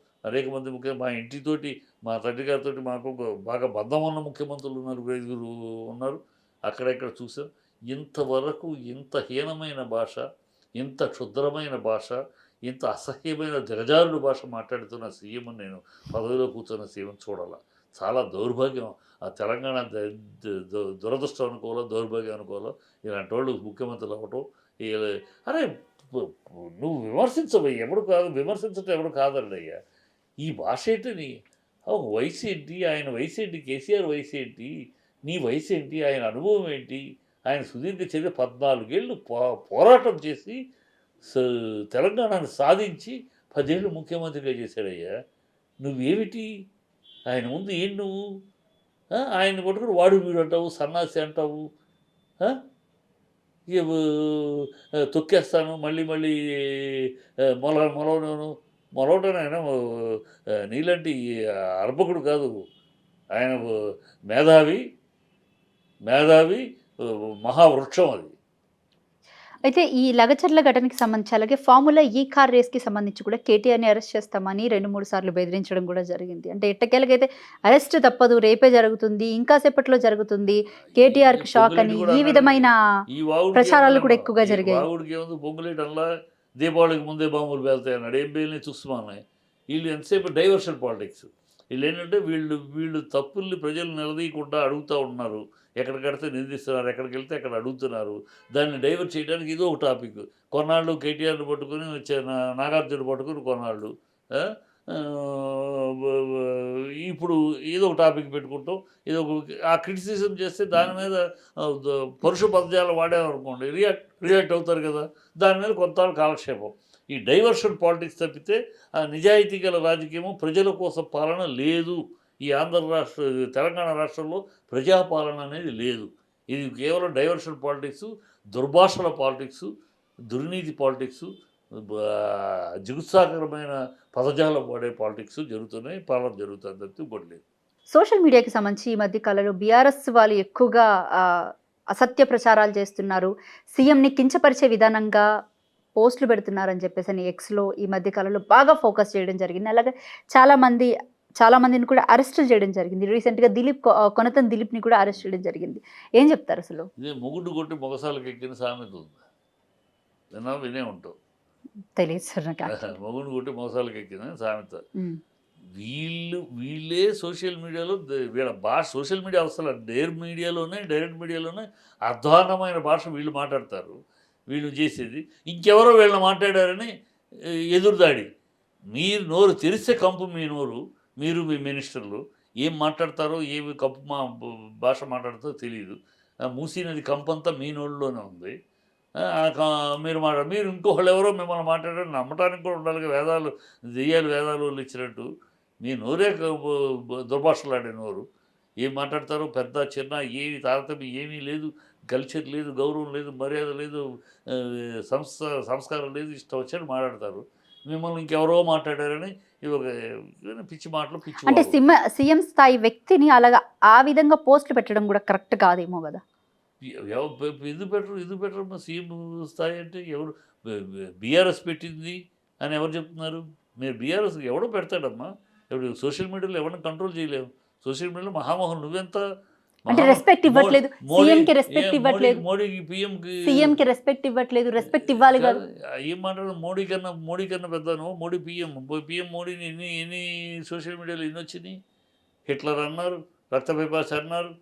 మా ఇంటితోటి, మా తండ్రి గారితో మాకు బాగా బంధం ఉన్న ముఖ్యమంత్రులు ఉన్నారు, 5 ఉన్నారు. అక్కడెక్కడ చూసాం. ఇంతవరకు ఇంత హీనమైన భాష, ఇంత క్షుద్రమైన భాష, ఇంత అసహ్యమైన దిగజారుడు భాష మాట్లాడుతున్న సీఎం నేను పదవిలో కూర్చున్న సీఎం చూడాల. చాలా దౌర్భాగ్యం. ఆ తెలంగాణ దురదృష్టం అనుకోవాలో, దౌర్భాగ్యం అనుకోవాలో, ఇలాంటి వాళ్ళు ముఖ్యమంత్రులు అవ్వటం. అరే నువ్వు విమర్శించవయ్య, విమర్శించటం ఎవడు కాదండి అయ్యా. ఈ భాష ఏంటని వయసు ఏంటి, ఆయన వయసు ఏంటి, కేసీఆర్ వయసు ఏంటి, నీ వయసు ఏంటి, ఆయన అనుభవం ఏంటి, ఆయన సుదీర్ఘ చర్య 14 ఏళ్ళు పోరాటం చేసి తెలంగాణను సాధించి 10 ఏళ్ళు ముఖ్యమంత్రిగా చేశాడయ్యా. నువ్వేమిటి ఆయన ముందు ఏం నువ్వు ఆయన్ని పట్టుకుని వాడు వీడు అంటావు, సన్నాసి అంటావు, ఆ? ఇక తొక్కేస్తాను మళ్ళీ మళ్ళీ మొలవను మొలవటం ఆయన నీలాంటి అర్భకుడు కాదు. ఆయన మేధావి మేధావి మహావృక్షం అది. అయితే ఈ లగచర్ల ఘటనకి సంబంధించి అలాగే ఫార్ములా ఈ కార్ రేస్కి సంబంధించి కూడా కేటీఆర్ని అరెస్ట్ చేస్తామని 2-3 సార్లు బెదిరించడం కూడా జరిగింది. అంటే ఎట్టకేలకైతే అరెస్ట్ తప్పదు, రేపే జరుగుతుంది, ఇంకా సేపట్లో జరుగుతుంది, కేటీఆర్కి షాక్ అని ఈ విధమైన ఈ వాగుడికి ప్రచారాలు కూడా ఎక్కువగా జరిగాయి. వాగుడికి ఏముంది పొంగులేటల్లా దీపావళికి ముందే బాంబులు పేలుతాయి అన్నాడు. ఏం పేలినాయి చూస్తున్నాయి. వీళ్ళు ఎంతసేపు డైవర్షన్ పాలిటిక్స్. వీళ్ళు ఏంటంటే వీళ్ళు తప్పుల్ని ప్రజలు నిలదీయకుండా అడుగుతూ ఉన్నారు. ఎక్కడికి కడితే నిందిస్తున్నారు, ఎక్కడికి వెళ్తే అక్కడ అడుగుతున్నారు. దాన్ని డైవర్ట్ చేయడానికి ఇదో ఒక టాపిక్. కొన్నాళ్ళు కేటీఆర్ని పట్టుకుని నాగార్జున పట్టుకుని కొన్నాళ్ళు ఇప్పుడు ఏదో ఒక టాపిక్ పెట్టుకుంటాం. ఏదో ఒక ఆ క్రిటిసిజం చేస్తే దాని మీద పరుష పదజాలం వాడామనుకోండి రియాక్ట్ అవుతారు కదా. దాని మీద కొంత కాలక్షేపం. ఈ డైవర్షన్ పాలిటిక్స్ తప్పితే ఆ నిజాయితీ గల రాజకీయము ప్రజల కోసం పాలన లేదు. ఈ తెలంగాణ రాష్ట్రంలో ప్రజాపాలన అనేది లేదు. ఇది కేవలం డైవర్షన్ పాలిటిక్స్, దుర్భాషల పాలిటిక్స్, దుర్నీతి పాలిటిక్స్, జిగుత్సాకరమైన పదజాలం వాడే పాలిటిక్స్ జరుగుతున్నాయి. పాలన జరుగుతుంది తప్పితే ఇంకోటి లేదు. సోషల్ మీడియాకి సంబంధించి ఈ మధ్య కాలంలో బీఆర్ఎస్ వాళ్ళు ఎక్కువగా అసత్య ప్రచారాలు చేస్తున్నారు, సీఎంని కించపరిచే విధానంగా పోస్టులు పెడుతున్నారని చెప్పేసి అని ఎక్స్లో ఈ మధ్య కాలంలో బాగా ఫోకస్ చేయడం జరిగింది. అలాగే చాలా మందిని కూడా అరెస్ట్ చేయడం జరిగింది. రీసెంట్గా కొనతన్ దిలీప్ని కూడా అరెస్ట్ చేయడం జరిగింది. ఏం చెప్తారు అసలు? ఇదే మొగుడు కొట్టి మొగసాలకు ఎక్కిన సామెత ఉంది, వినే ఉంటావు. తెలియదు సార్ నాకు. మొగుడు కొట్టి మొగసాలకు ఎక్కిన సామెత. వీళ్ళే సోషల్ మీడియాలో వీళ్ళ భాష సోషల్ మీడియా అవసరం డైరెక్ట్ మీడియాలోనే అధ్వాన్నమైన భాష వీళ్ళు మాట్లాడతారు. వీళ్ళు చేసేది ఇంకెవరో వీళ్ళని మాట్లాడారని ఎదురుదాడి. మీరు నోరు తెరిస్తే కంపు మీ నోరు, మీరు మీ మినిస్టర్లు ఏం మాట్లాడతారో ఏమి కంపు భాష మాట్లాడతారో తెలియదు. మూసీనది కంపంతా మీ నోళ్ళలోనే ఉంది. మీరు ఇంకొకళ్ళు ఎవరో మిమ్మల్ని మాట్లాడారు నమ్మటానికి కూడా ఉండాలి. వేదాలు ఇచ్చినట్టు మీ నోరే దుర్భాషలాడే నోరు. ఏం మాట్లాడతారో పెద్ద చిన్న ఏమి తారతమ్యం ఏమీ లేదు, కల్చర్ లేదు, గౌరవం లేదు, మర్యాద లేదు, సంస్కారం లేదు, ఇష్టం వచ్చారు మాట్లాడతారు. మిమ్మల్ని ఇంకెవరో మాట్లాడారని ఇవి ఒక పిచ్చి మాటలు అంటే సీఎం స్థాయి వ్యక్తిని అలాగా ఆ విధంగా పోస్టులు పెట్టడం కూడా కరెక్ట్ కాదేమో కదా. ఎందుకు పెట్టరు సీఎం స్థాయి అంటే ఎవరు బీఆర్ఎస్ పెట్టింది అని ఎవరు చెప్తున్నారు? మీరు బీఆర్ఎస్ ఎవడో పెడతాడమ్మా. ఇప్పుడు సోషల్ మీడియాలో ఎవరిని కంట్రోల్ చేయలేము. సోషల్ మీడియాలో మహామోహన్ నువ్వెంత అంటే రెస్పెక్ట్ ఇవ్వట్లేదు, సీఎంకి రెస్పెక్ట్ ఇవ్వట్లేదు, మోడీకి సీఎంకి రెస్పెక్ట్ ఇవ్వట్లేదు, రెస్పెక్ట్ ఇవ్వాలి కాదు. ఏం మాట్లాడు మోడీ కన్నా పెద్దను మోడీ పిఎం మోడీని ఎన్ని సోషల్ మీడియాలో ఎన్ని వచ్చినాయి. హిట్లర్ అన్నారు, రక్త పిపాస అన్నారు,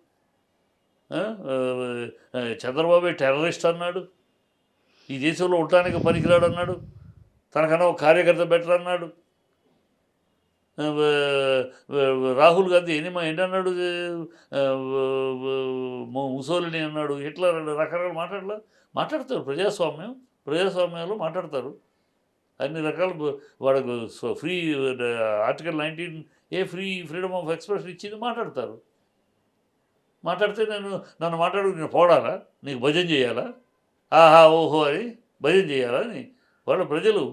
చంద్రబాబు టెర్రరిస్ట్ అన్నాడు, ఈ దేశంలో ఉండటానికి పనికిరాడు అన్నాడు, తనకన్నా ఒక కార్యకర్త బెటర్ అన్నాడు. రాహుల్ గాంధీ ఏంటన్నాడు, ముసోలిని అన్నాడు, హిట్లర్ అన్నాడు, రకరకాల మాట్లాడతారు. ప్రజాస్వామ్యంలో మాట్లాడతారు అన్ని రకాల. వాడు free article 19 freedom of expression ఇచ్చింది మాట్లాడతారు. మాట్లాడితే నన్ను నేను పోడాలా, నీకు భజన చేయాలా, ఆహా ఓహో అని భజన చేయాలా అని వాళ్ళ ప్రజలు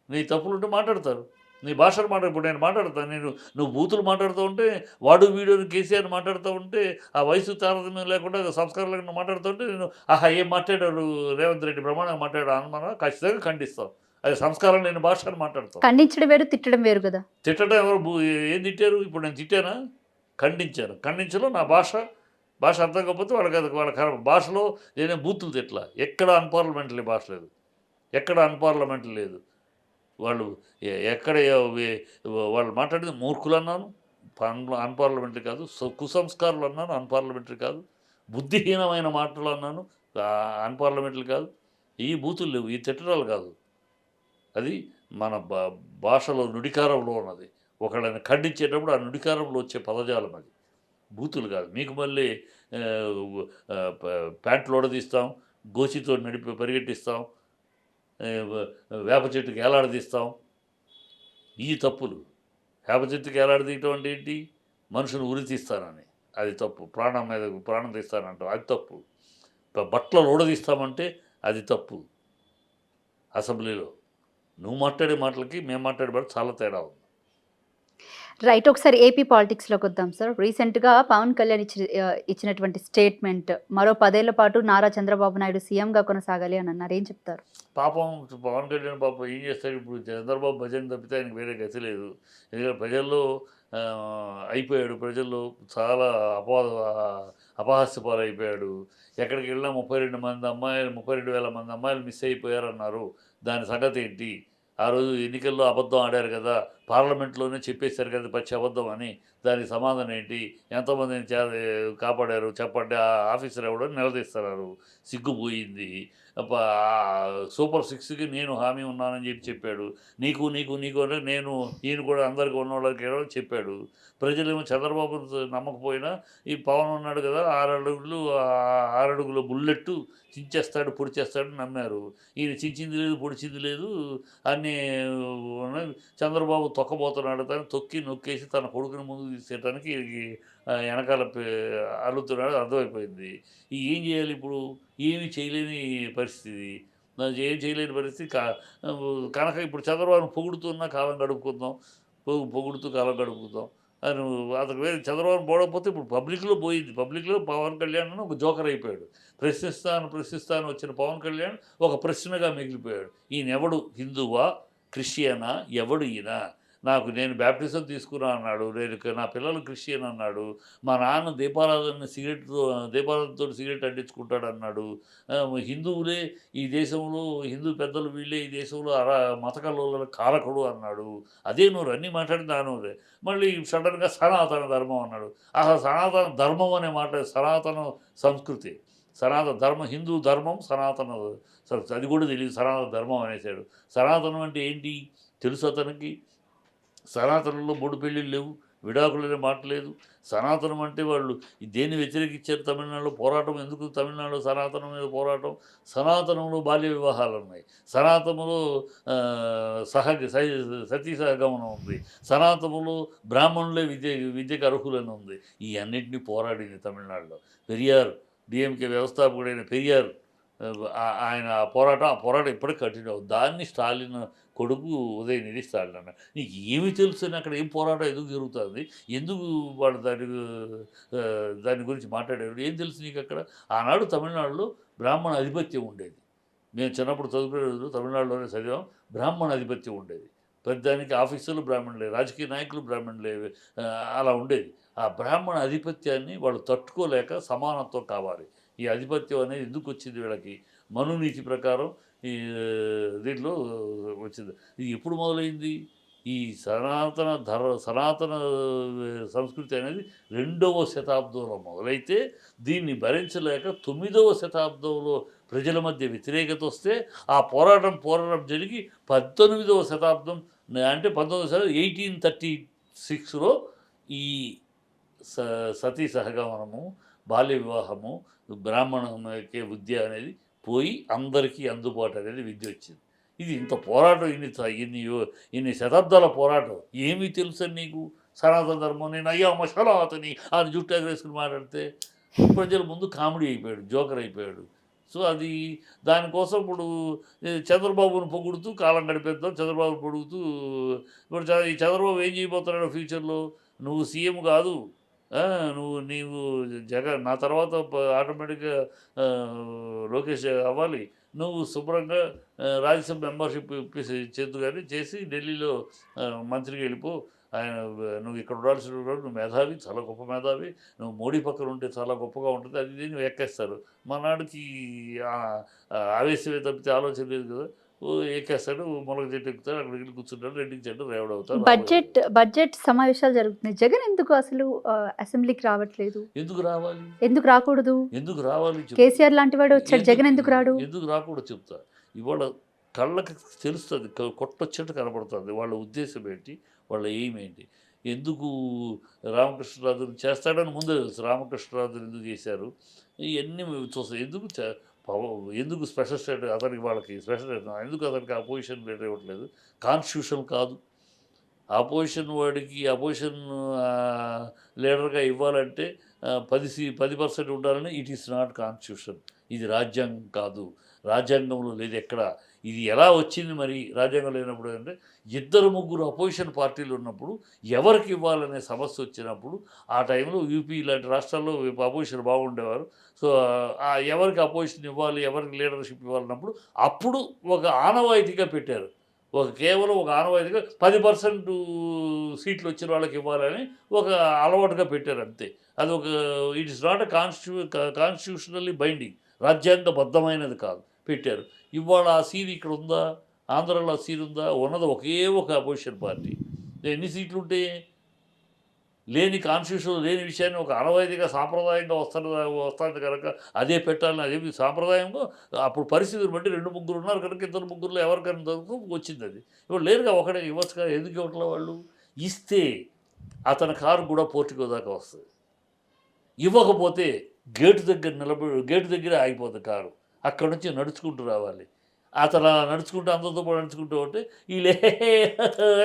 నీ తప్పులుంటే మాట్లాడతారు. నీ భాషను ఇప్పుడు నేను మాట్లాడతాను. నువ్వు బూతులు మాట్లాడుతూ ఉంటే వాడు వీడియోని కేసీఆర్ మాట్లాడుతూ ఉంటే ఆ వయసు తారతమ్యం లేకుండా సంస్కారం లేకుండా మాట్లాడుతూ ఉంటే నేను ఆహా ఏం మాట్లాడాడు రేవంత్ రెడ్డి బ్రహ్మాండంగా మాట్లాడాడు అనుమానం ఖచ్చితంగా ఖండిస్తాం. అది సంస్కారం లేని భాష అని మాట్లాడతాం. ఖండించడం వేరు, తిట్టడం వేరు కదా. తిట్టడం ఎవరు ఏం తిట్టారు? ఇప్పుడు నేను తిట్టానా? ఖండించలో నా భాష అర్థం కాకపోతే వాళ్ళ భాషలో ఏదైనా బూతులు తిట్లా. ఎక్కడ అన్పార్లమెంటరీ భాష లేదు, ఎక్కడ అన్పార్లమెంటరీ లేదు. వాళ్ళు ఎక్కడ వాళ్ళు మాట్లాడేది మూర్ఖులు అన్నాను, అన్పార్లమెంటరీ కాదు. కుసంస్కారులు అన్నాను, అన్పార్లమెంటరీ కాదు. బుద్ధిహీనమైన మాటలు అన్నాను, అన్పార్లమెంటరీ కాదు. ఈ బూతులు లేవు, ఈ తిట్టడాలు కాదు. అది మన భాషలో నుడికారంలో ఉన్నది. ఒకళ్ళని ఖండించేటప్పుడు ఆ నుడికారంలో వచ్చే పదజాలం అది, బూతులు కాదు. మీకు మళ్ళీ ప్యాంట్లు ఊడదీస్తాం, గోచితో నడిపి పరిగెట్టిస్తాం, వేప చెట్టుకి ఏలాడదీస్తాం, ఈ తప్పులు. వేప చెట్టుకి ఏలాడదీయటం అంటే ఏంటి? మనుషులు ఉరి తీస్తానని, అది తప్పు. ప్రాణం మీద ప్రాణం తీస్తానంటాం, అది తప్పు. బట్టలు ఊడదీస్తామంటే అది తప్పు. అసెంబ్లీలో నువ్వు మాట్లాడే మాటలకి మేము మాట్లాడే మాట చాలా తేడా ఉంది. రైట్. ఒకసారి ఏపీ పాలిటిక్స్‌లోకి వద్దాం సార్. రీసెంట్‌గా పవన్ కళ్యాణ్ ఇచ్చినటువంటి స్టేట్మెంట్ మరో 10 ఏళ్ల పాటు నారా చంద్రబాబు నాయుడు సీఎంగా కొనసాగాలి అని అన్నారు. ఏం చెప్తారు? పాపం పవన్ కళ్యాణ్ పాపం ఏం చేస్తాడు ఇప్పుడు? చంద్రబాబు భజన తప్పితే ఆయనకి వేరే గతి లేదు. ఎందుకంటే ప్రజల్లో అయిపోయాడు. ప్రజల్లో చాలా అపహాస్య పాలైపోయాడు. ఎక్కడికి వెళ్ళినా 32,000 మంది అమ్మాయిలు మిస్ అయిపోయారన్నారు. దాని సంగతి ఏంటి? ఆ రోజు ఎన్నికల్లో అబద్ధం ఆడారు కదా! పార్లమెంట్‌లోనే చెప్పేశారు కదా పచ్చి అబద్ధం అని. దానికి సమాధానం ఏంటి? ఎంతమందిని కాపాడారు చెప్పండి. ఆ ఆఫీసర్ ఎవడో నిలదీస్తున్నారు. సిగ్గుపోయింది. సూపర్ సిక్స్‌కి నేను హామీ ఉన్నానని చెప్పాడు. నీకు అంటే నేను ఈయన కూడా అందరికి ఉన్నోళ్ళకి ఏదో చెప్పాడు. ప్రజలేమో చంద్రబాబు నమ్మకపోయినా ఈ పవన్ ఉన్నాడు కదా 6 అడుగులు 6 అడుగుల బుల్లెట్టు చించేస్తాడు, పొడిచేస్తాడని నమ్మారు. ఈయన చించింది లేదు, పొడిచింది లేదు. అన్నీ ఉన్నాయి. చంద్రబాబు తొక్కబోతున్నాడు. తను తొక్కి నొక్కేసి తన కొడుకుని ముందుకు తీసేయడానికి వెనకాల అల్లుతున్నాడు అర్థమైపోయింది. ఏం చేయాలి ఇప్పుడు? ఏమి చేయలేని పరిస్థితి. ఏం చేయలేని పరిస్థితి కనుక ఇప్పుడు చంద్రబాబును పొగుడుతున్నా కాలం గడుపుకుందాం. పొగుడుతూ కాలం గడుపుకుందాం అని అతను వేరే చంద్రబాబు పోవకపోతే ఇప్పుడు పబ్లిక్‌లో పోయింది. పబ్లిక్‌లో పవన్ కళ్యాణ్ ఒక జోకర్ అయిపోయాడు. ప్రశ్నిస్తాను వచ్చిన పవన్ కళ్యాణ్ ఒక ప్రశ్నగా మిగిలిపోయాడు. ఈయనెవడు? హిందువా? క్రిస్టియనా? ఎవడు ఈయన? నేను బాప్టిజం తీసుకున్నా అన్నాడు. నా పిల్లలు క్రిస్టియన్ అన్నాడు. మా నాన్న దీపారాధనతో సిగరెట్ అంటించుకుంటాడన్నాడు. హిందువులే ఈ దేశంలో హిందూ పెద్దలు వీళ్ళే ఈ దేశంలో మత కల్లోల కారకుడు అన్నాడు. అదే నోరు అన్నీ మాట్లాడి నా నోరే. మళ్ళీ సడన్‌గా సనాతన ధర్మం అన్నాడు. అసలు సనాతన ధర్మం అనే మాట సనాతన సంస్కృతి. సనాతన ధర్మం, హిందూ ధర్మం సనాతన అది కూడా తెలీదు. సనాతన ధర్మం అనేసాడు. సనాతనం అంటే ఏంటి తెలుసు అతనికి? సనాతనంలో 3 పెళ్ళిళ్ళు లేవు. విడాకులనే మాట లేదు. సనాతనం అంటే వాళ్ళు దేన్ని వ్యతిరేకించారు? తమిళనాడులో పోరాటం ఎందుకు? తమిళనాడులో సనాతనం మీద పోరాటం. సనాతనంలో బాల్య వివాహాలున్నాయి. సనాతనంలో సతీ సహగమనం ఉంది. సనాతనంలో బ్రాహ్మణులే విద్యకు అర్హులని ఉంది. ఈ అన్నింటినీ పోరాడింది తమిళనాడులో. పెరియార్, డీఎంకే వ్యవస్థాపకుడైన పెరియార్ ఆయన పోరాటం ఇప్పటికి కంటిన్యూ అవుతుంది. దాన్ని స్టాలిన్ కొడుకు ఉదయనిధి స్టాలిన్ అన్నాడు. నీకు ఏమి తెలుసు అని అక్కడ ఏం పోరాటం ఎందుకు జరుగుతుంది? ఎందుకు వాడు దాని గురించి మాట్లాడారు? ఏం తెలుసు నీకు అక్కడ? ఆనాడు తమిళనాడులో బ్రాహ్మణ ఆధిపత్యం ఉండేది. మేము చిన్నప్పుడు చదువుకునే రోజులు తమిళనాడులోనే చదివాం. బ్రాహ్మణ ఆధిపత్యం ఉండేది. ప్రతిదానికి ఆఫీసర్లు బ్రాహ్మణులే, రాజకీయ నాయకులు బ్రాహ్మణులే, అలా ఉండేది. ఆ బ్రాహ్మణ ఆధిపత్యాన్ని వాళ్ళు తట్టుకోలేక సమానత్వం కావాలి. ఈ ఆధిపత్యం అనేది ఎందుకు వచ్చింది వీళ్ళకి? మనునీతి ప్రకారం ఈ దీంట్లో వచ్చింది. ఇది ఎప్పుడు మొదలైంది? ఈ సనాతన సంస్కృతి అనేది 2వ శతాబ్దంలో మొదలైతే దీన్ని భరించలేక 9వ శతాబ్దంలో ప్రజల మధ్య వ్యతిరేకత వస్తే ఆ పోరాటం జరిగి 19వ శతాబ్దం అంటే 1836లో ఈ సతీ సహగమనము, బాల్య వివాహము, బ్రాహ్మణకే విద్య అనేది పోయి అందరికీ అందుబాటు అనేది విద్య వచ్చింది. ఇది ఇంత పోరాటం, ఇన్ని శతాబ్దాల పోరాటం. ఏమీ తెలుసని నీకు? సనాతన ధర్మం నేను అయ్యా మషలాతని ఆయన జుట్టు ఎగరేసుకుని మాట్లాడితే ప్రజల ముందు కామెడీ అయిపోయాడు, జోకర్ అయిపోయాడు. సో అది దానికోసం ఇప్పుడు చంద్రబాబును పొగుడుతూ కాలం గడిపేద్దాం. చంద్రబాబును పొగుడుతూ ఇప్పుడు ఈ చంద్రబాబు ఏం చేయబోతున్నాడు ఫ్యూచర్లో? నువ్వు సీఎం కాదు, నీవు జగన్ నా తర్వాత ఆటోమేటిక్గా లోకేష్ అవ్వాలి. నువ్వు శుభ్రంగా రాజ్యసభ మెంబర్షిప్ చేసి ఢిల్లీలో మంత్రిగా వెళ్ళిపో. నువ్వు ఇక్కడ ఉండాల్సిన నువ్వు మేధావి, చాలా గొప్ప మేధావి. నువ్వు మోడీ పక్కన ఉంటే చాలా గొప్పగా ఉంటుంది. అది దీన్ని ఎక్కేస్తారు. మనాడికి ఆవేశమే తప్పితే ఆలోచన లేదు కదా. ఎక్కేస్తాడు, మొలక చెట్టు ఎక్కుతాడు, అక్కడికి వెళ్ళి కూర్చుంటాడు, రెండింటి చెట్టు రేవడవుతాడు. బడ్జెట్ సమావేశాలు జరుగుతున్నాయి. జగన్ ఎందుకు అసలు అసెంబ్లీకి రావట్లేదు? ఎందుకు రావాలి? ఎందుకు రాకూడదు? ఎందుకు రావాలి? కేసీఆర్ లాంటి వాడు వచ్చాడు, జగన్ ఎందుకు రాడు? ఎందుకు రాకూడదు చెప్తా. ఇవాళ కళ్ళకి తెలుస్తుంది, కొట్టొచ్చినట్టు కనపడుతుంది వాళ్ళ ఉద్దేశం ఏంటి, వాళ్ళ ఎయిమ్ ఏంటి, ఎందుకు రామకృష్ణరాజుని చేస్తాడని ముందే తెలుసు. రామకృష్ణరాజుని ఎందుకు చేశారు, ఇవన్నీ చూస్తాం. ఎందుకు స్పెషల్ స్టేట్ అతనికి, వాళ్ళకి స్పెషల్ స్టేట్ ఎందుకు అతనికి అపోజిషన్ లీడర్ ఇవ్వట్లేదు, కాన్స్టిట్యూషన్ కాదు. అపోజిషన్ వాడికి అపోజిషన్ లీడర్గా ఇవ్వాలంటే 10% ఉండాలని, ఇట్ ఈస్ నాట్ కాన్స్టిట్యూషన్. ఇది రాజ్యాంగం కాదు, రాజ్యాంగంలో లేదు ఎక్కడ. ఇది ఎలా వచ్చింది మరి రాజ్యాంగం లేనప్పుడు అంటే, ఇద్దరు ముగ్గురు అపోజిషన్ పార్టీలు ఉన్నప్పుడు ఎవరికి ఇవ్వాలనే సమస్య వచ్చినప్పుడు, ఆ టైంలో యూపీ ఇలాంటి రాష్ట్రాల్లో అపోజిషన్ బాగుండేవారు. సో ఎవరికి అపోజిషన్ ఇవ్వాలి, ఎవరికి లీడర్షిప్ ఇవ్వాలన్నప్పుడు అప్పుడు ఒక ఆనవాయితీగా పెట్టారు. కేవలం ఒక ఆనవాయితీగా 10% సీట్లు వచ్చిన వాళ్ళకి ఇవ్వాలని ఒక అలవాటుగా పెట్టారు అంతే. అది ఒక, it is not constitutionally binding, రాజ్యాంగబద్ధమైనది కాదు, పెట్టారు. ఇవాళ ఆ సీన్ ఇక్కడ ఉందా, ఆంధ్రాలో ఆ సీన్ ఉందా, ఉన్నది ఒకే ఒక అపోజిషన్ పార్టీ. ఎన్ని సీట్లు ఉంటే లేని, కాన్స్టిట్యూషన్ లేని విషయాన్ని ఒక ఆనవాయితీగా సాంప్రదాయంగా వస్తుంది కనుక అదే పెట్టాలని, అదే సాంప్రదాయంగా అప్పుడు పరిస్థితులు బట్టి 2 ఉన్నారు కనుక 2 ఎవరికైనా వచ్చింది అది. ఇప్పుడు లేరుగా, ఒకటే ఇవ్వచ్చుగా, ఎందుకు ఇవ్వట్లే వాళ్ళు? ఇస్తే అతని కారు కూడా పోర్టుకో దాకా వస్తుంది. ఇవ్వకపోతే గేటు దగ్గర ఆగిపోతుంది కారు. అక్కడి నుంచి నడుచుకుంటూ రావాలి. అతను అలా నడుచుకుంటూ, అందరితో పాటు నడుచుకుంటూ ఉంటే వీళ్ళు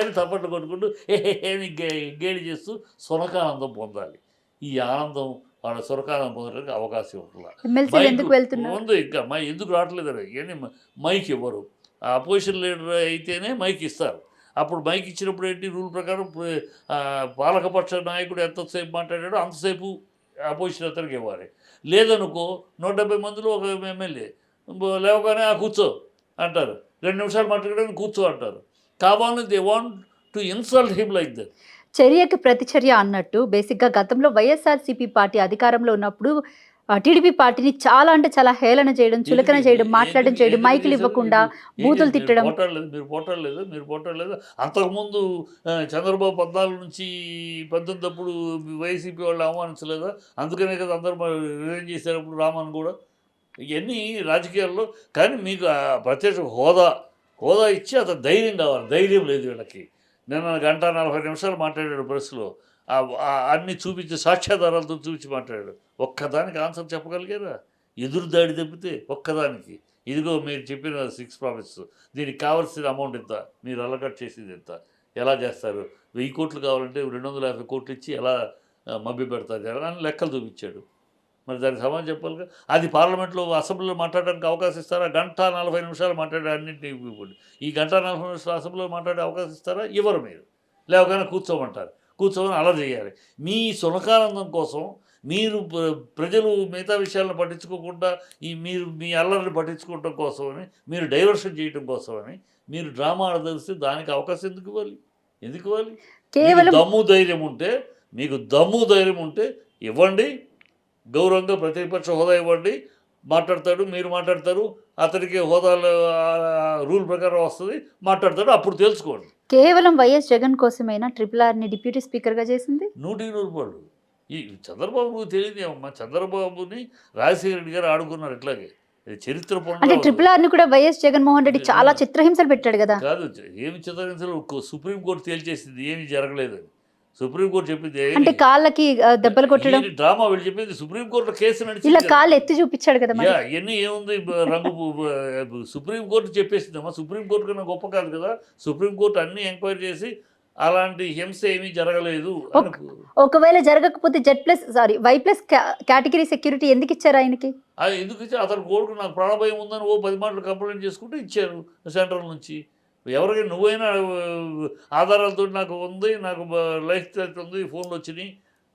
అని తప్పట్లు కొట్టుకుంటూ అని గేలి చేస్తూ సునకానందం పొందాలి. ఈ ఆనందం, వాళ్ళ సునకానందం పొందడానికి అవకాశం ఎమ్మెల్సీలు ఎందుకు వెళ్తున్నారు? ఉంది. ఇంకా ఎందుకు రావట్లేదని ఇవన్నీ మైక్ ఇవ్వరు. ఆ అపోజిషన్ లీడర్ అయితేనే మైక్ ఇస్తారు. అప్పుడు మైక్ ఇచ్చినప్పుడు ఏంటి, రూల్ ప్రకారం పాలకపక్ష నాయకుడు ఎంతసేపు మాట్లాడాడో అంతసేపు అపోజిషన్ అతనికి ఇవ్వాలి. లేదనుకో 170 మందిలో ఒక ఎమ్మెల్యే లేవగానే కూర్చో అంటారు, 2 నిమిషాలు మాట్లాడడానికి కూర్చో అంటారు. కావాలని they want to insult him like that. చర్యకి ప్రతిచర్య అన్నట్టు బేసిక్‌గా గతంలో వైఎస్ఆర్‌సీపీ పార్టీ అధికారంలో ఉన్నప్పుడు టీడీపీ పార్టీని చాలా అంటే చాలా హేళన చేయడం, చులకన చేయడం, మాట్లాడడం చేయడం, మైకులు ఇవ్వకుండా బూతులు తిట్టడం. మీరు పోటాడలేదు. అంతకుముందు చంద్రబాబు 14 నుంచి 18 అప్పుడు వైసీపీ వాళ్ళు అవమానించలేదా? అందుకనే కదా అందరూ రిజైన్ చేశారు అప్పుడు, రామన్ కూడా. ఇవన్నీ రాజకీయాల్లో. కానీ మీకు ప్రత్యేక హోదా ఇచ్చి అతను ధైర్యం కావాలి. ధైర్యం లేదు వీళ్ళకి. నిన్న 1:40 మాట్లాడాడు ప్రెస్లో. అన్నీ చూపించి, సాక్ష్యాధారాలతో చూపించి మాట్లాడాడు. ఒక్కదానికి ఆన్సర్ చెప్పగలిగారా? ఎదురు దాడి తప్పితే ఒక్కదానికి. ఇదిగో మీరు చెప్పిన 6 ప్రామిస్, దీనికి కావాల్సిన అమౌంట్ ఎంత, మీరు అలకట్ చేసేది ఎంత, ఎలా చేస్తారు, 1000 కోట్లు కావాలంటే 250 కోట్లు ఇచ్చి ఎలా మభ్య పెడతారు అని లెక్కలు చూపించాడు. మరి దానికి సమాధానం చెప్పాలిగా. అది పార్లమెంట్లో, అసెంబ్లీలో మాట్లాడడానికి అవకాశం ఇస్తారా? 1:40 మాట్లాడే అన్నింటినీ ఇవ్వండి. ఈ 1:40 అసెంబ్లీలో మాట్లాడే అవకాశం ఇస్తారా? ఇవ్వరు. మీరు లేవగానే కూర్చోమంటారు. కూర్చోమని అలా చేయాలి. మీ సునకానందం కోసం మీరు ప్రజలు మిగతా విషయాలను పట్టించుకోకుండా మీ అల్లరిని పట్టించుకోవడం కోసమని, మీరు డైవర్షన్ చేయడం కోసమని మీరు డ్రామా ఆడదలిస్తే దానికి అవకాశం ఎందుకు ఇవ్వాలి? కేవలం మీకు దమ్ము ధైర్యం ఉంటే ఇవ్వండి. గౌరవంగా ప్రతిపక్ష హోదా ఇవ్వండి. మాట్లాడతాడు, మీరు మాట్లాడతారు, అతనికి హోదాలో రూల్ ప్రకారం వస్తుంది, మాట్లాడతాడు. అప్పుడు తెలుసుకోండి. కేవలం వైఎస్ జగన్ కోసమైనా RRRని డిప్యూటీ స్పీకర్గా చేసింది. 100 ఈ చంద్రబాబుకు తెలియదు ఏమమ్మా. చంద్రబాబుని రాజశేఖర రెడ్డి గారు ఆడుకున్నారు ఇట్లాగే. ఇది చరిత్ర అంటే RRRని కూడా వైఎస్ జగన్మోహన్ రెడ్డి చాలా చిత్రహింసలు పెట్టాడు కదా. కాదు, ఏమి చిత్రహింసలు, సుప్రీంకోర్టు తేల్చేసింది ఏమి జరగలేదని. సుప్రీంకోర్టు చెప్పింది అంటే కాళ్ళకి దెబ్బలు కొట్టడం డ్రామా. వీళ్ళు చెప్పింది సుప్రీంకోర్టులో కేసు ఇలా నడిచింది. కాళ్ళు ఎత్తి చూపించాడు కదా. ఇవన్నీ ఏముంది, సుప్రీంకోర్టు చెప్పేసిందమ్మా. సుప్రీంకోర్టు కన్నా గొప్ప కాదు కదా. సుప్రీంకోర్టు అన్ని ఎంక్వైరీ చేసి అలాంటి హింస ఏమీ జరగలేదు. ఒకవేళ జరగకపోతే Y+ కేటగిరీ సెక్యూరిటీ ఎందుకు ఇచ్చారు ఆయనకి? ఎందుకు ఇచ్చారు? అతను కోరుకు నాకు ప్రాణభయం ఉందని 10 మాటలు కంప్లైంట్ చేసుకుంటే ఇచ్చారు సెంట్రల్ నుంచి. ఎవరికైనా నువ్వైనా ఆధారాలతో నాకు ఉంది, నాకు లైఫ్ థ్రెట్ ఉంది, ఫోన్లు వచ్చినాయి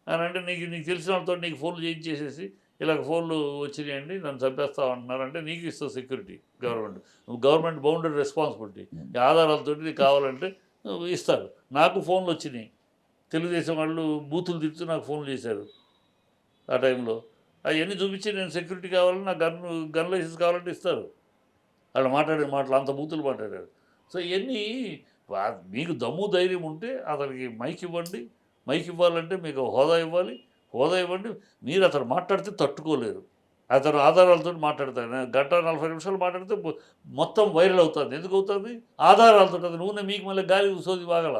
అని అంటే, నీకు తెలిసిన వాళ్ళతో నీకు ఫోన్లు చేయించేసేసి ఇలాగ ఫోన్లు వచ్చినాయండి, నన్ను చంపేస్తా అంటున్నారంటే నీకు ఇస్తుంది సెక్యూరిటీ గవర్నమెంట్ బౌండరీ రెస్పాన్సిబిలిటీ. ఆధారాలతో నీకు కావాలంటే ఇస్తారు. నాకు ఫోన్లు వచ్చినాయి, తెలుగుదేశం వాళ్ళు బూతులు తిప్పుతూ నాకు ఫోన్లు చేశారు ఆ టైంలో. అవన్నీ చూపించి నేను సెక్యూరిటీ కావాలని, నాకు గన్ లైసెన్స్ కావాలంటే ఇస్తారు. వాళ్ళు మాట్లాడే మాటలు అంత బూతులు మాట్లాడారు. సో ఇవన్నీ మీకు దమ్ము ధైర్యం ఉంటే అతనికి మైక్ ఇవ్వండి. మైక్ ఇవ్వాలంటే మీకు హోదా ఇవ్వండి. మీరు అతను మాట్లాడితే తట్టుకోలేరు. అతను ఆధారాలతో మాట్లాడతాడు. 1:40 మాట్లాడితే మొత్తం వైరల్ అవుతుంది. ఎందుకు అవుతుంది? ఆధారాలతో. అది నూనె మీకు మళ్ళీ గాలి సోది వాగల.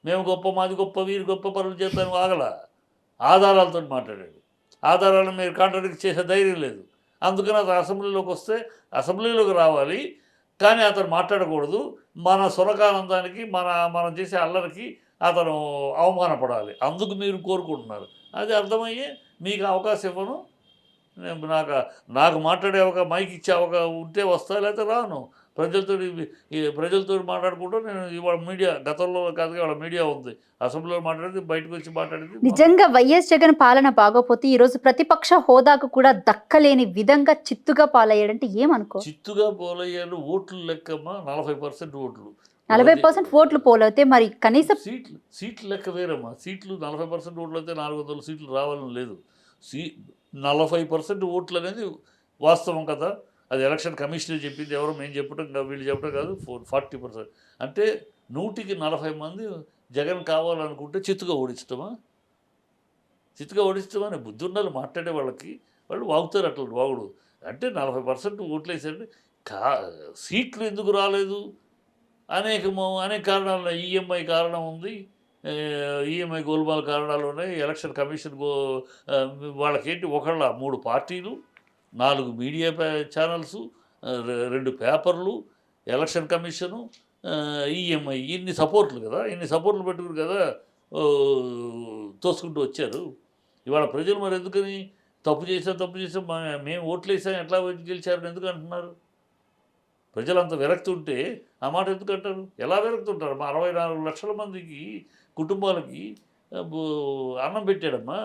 మేము గొప్ప, మాది గొప్ప, వీరు గొప్ప పనులు చేస్తాను ఆగల. ఆధారాలతో మాట్లాడాడు. ఆధారాలను మీరు కాంట్రాడిక్ట్ చేసే ధైర్యం లేదు. అందుకని అతను అసెంబ్లీలోకి వస్తే అసెంబ్లీలోకి రావాలి, కానీ అతను మాట్లాడకూడదు. మన సునకానందానికి, మనం చేసే అల్లరికి అతను అవమానపడాలి. అందుకు మీరు కోరుకుంటున్నారు. అది అర్థమయ్యే మీకు అవకాశం ఇవ్వను. నాకు మాట్లాడే మైక్ ఇచ్చే ఉంటే వస్తా, లేకపోతే రాను. ప్రజలతో మాట్లాడుకుంటూ నేను ఇవాళ మీడియా, గతంలో కాదు ఇవాళ మీడియా ఉంది. అసెంబ్లీలో మాట్లాడింది, బయటకు వచ్చి మాట్లాడింది. నిజంగా వైఎస్ జగన్ పాలన బాగోపోతే ఈరోజు ప్రతిపక్ష హోదాకు కూడా దక్కలేని విధంగా చిత్తుగా పాలయ్యాడంటే ఏమనుకో. చిత్తుగా పోలయ్యారు. ఓట్లు లెక్కమ్మా 40% ఓట్లు, 40% ఓట్లు పోలైతే మరి కనీసం సీట్లు లెక్క వేరమ్మా. సీట్లు 40% ఓట్లు అయితే 400 సీట్లు రావాలని లేదు. 40% ఓట్లు అనేది వాస్తవం కదా. అది ఎలక్షన్ కమిషనర్ చెప్పింది, ఎవరో మేము చెప్పడం వీళ్ళు చెప్పడం కాదు. 40% అంటే 100కి 40 మంది జగన్ కావాలనుకుంటే చిత్తుగా ఓడించటమా? చిత్తుగా ఓడించటమని బుద్ధి ఉండాలి మాట్లాడే వాళ్ళకి. వాళ్ళు వాగుతారు అట్లా వాగుడు. అంటే 40% ఓట్లు వేసారంటే సీట్లు ఎందుకు రాలేదు? అనేక కారణాలు. ఈఎంఐ కారణం ఉంది, ఈఎంఐ గోల్మాల్ కారణాలు ఉన్నాయి. ఎలక్షన్ కమిషన్ వాళ్ళకేంటి, 3 పార్టీలు, 4 మీడియా ఛానల్సు, 2 పేపర్లు, ఎలక్షన్ కమిషను, ఈఎంఐ, ఇన్ని సపోర్ట్లు కదా. ఇన్ని సపోర్ట్లు పెట్టుకుని కదా తోసుకుంటూ వచ్చారు. ఇవాళ ప్రజలు మరి ఎందుకని తప్పు చేసాం మేము ఓట్లు వేసాం ఎట్లా గెలిచారని ఎందుకు అంటున్నారు? ప్రజలు అంత విరక్తి ఉంటే ఆ మాట ఎందుకు అంటారు? ఎలా విరక్తి ఉంటారు? మా 64 లక్షల మందికి కుటుంబాలకి అన్నం పెట్టాడమ్మా.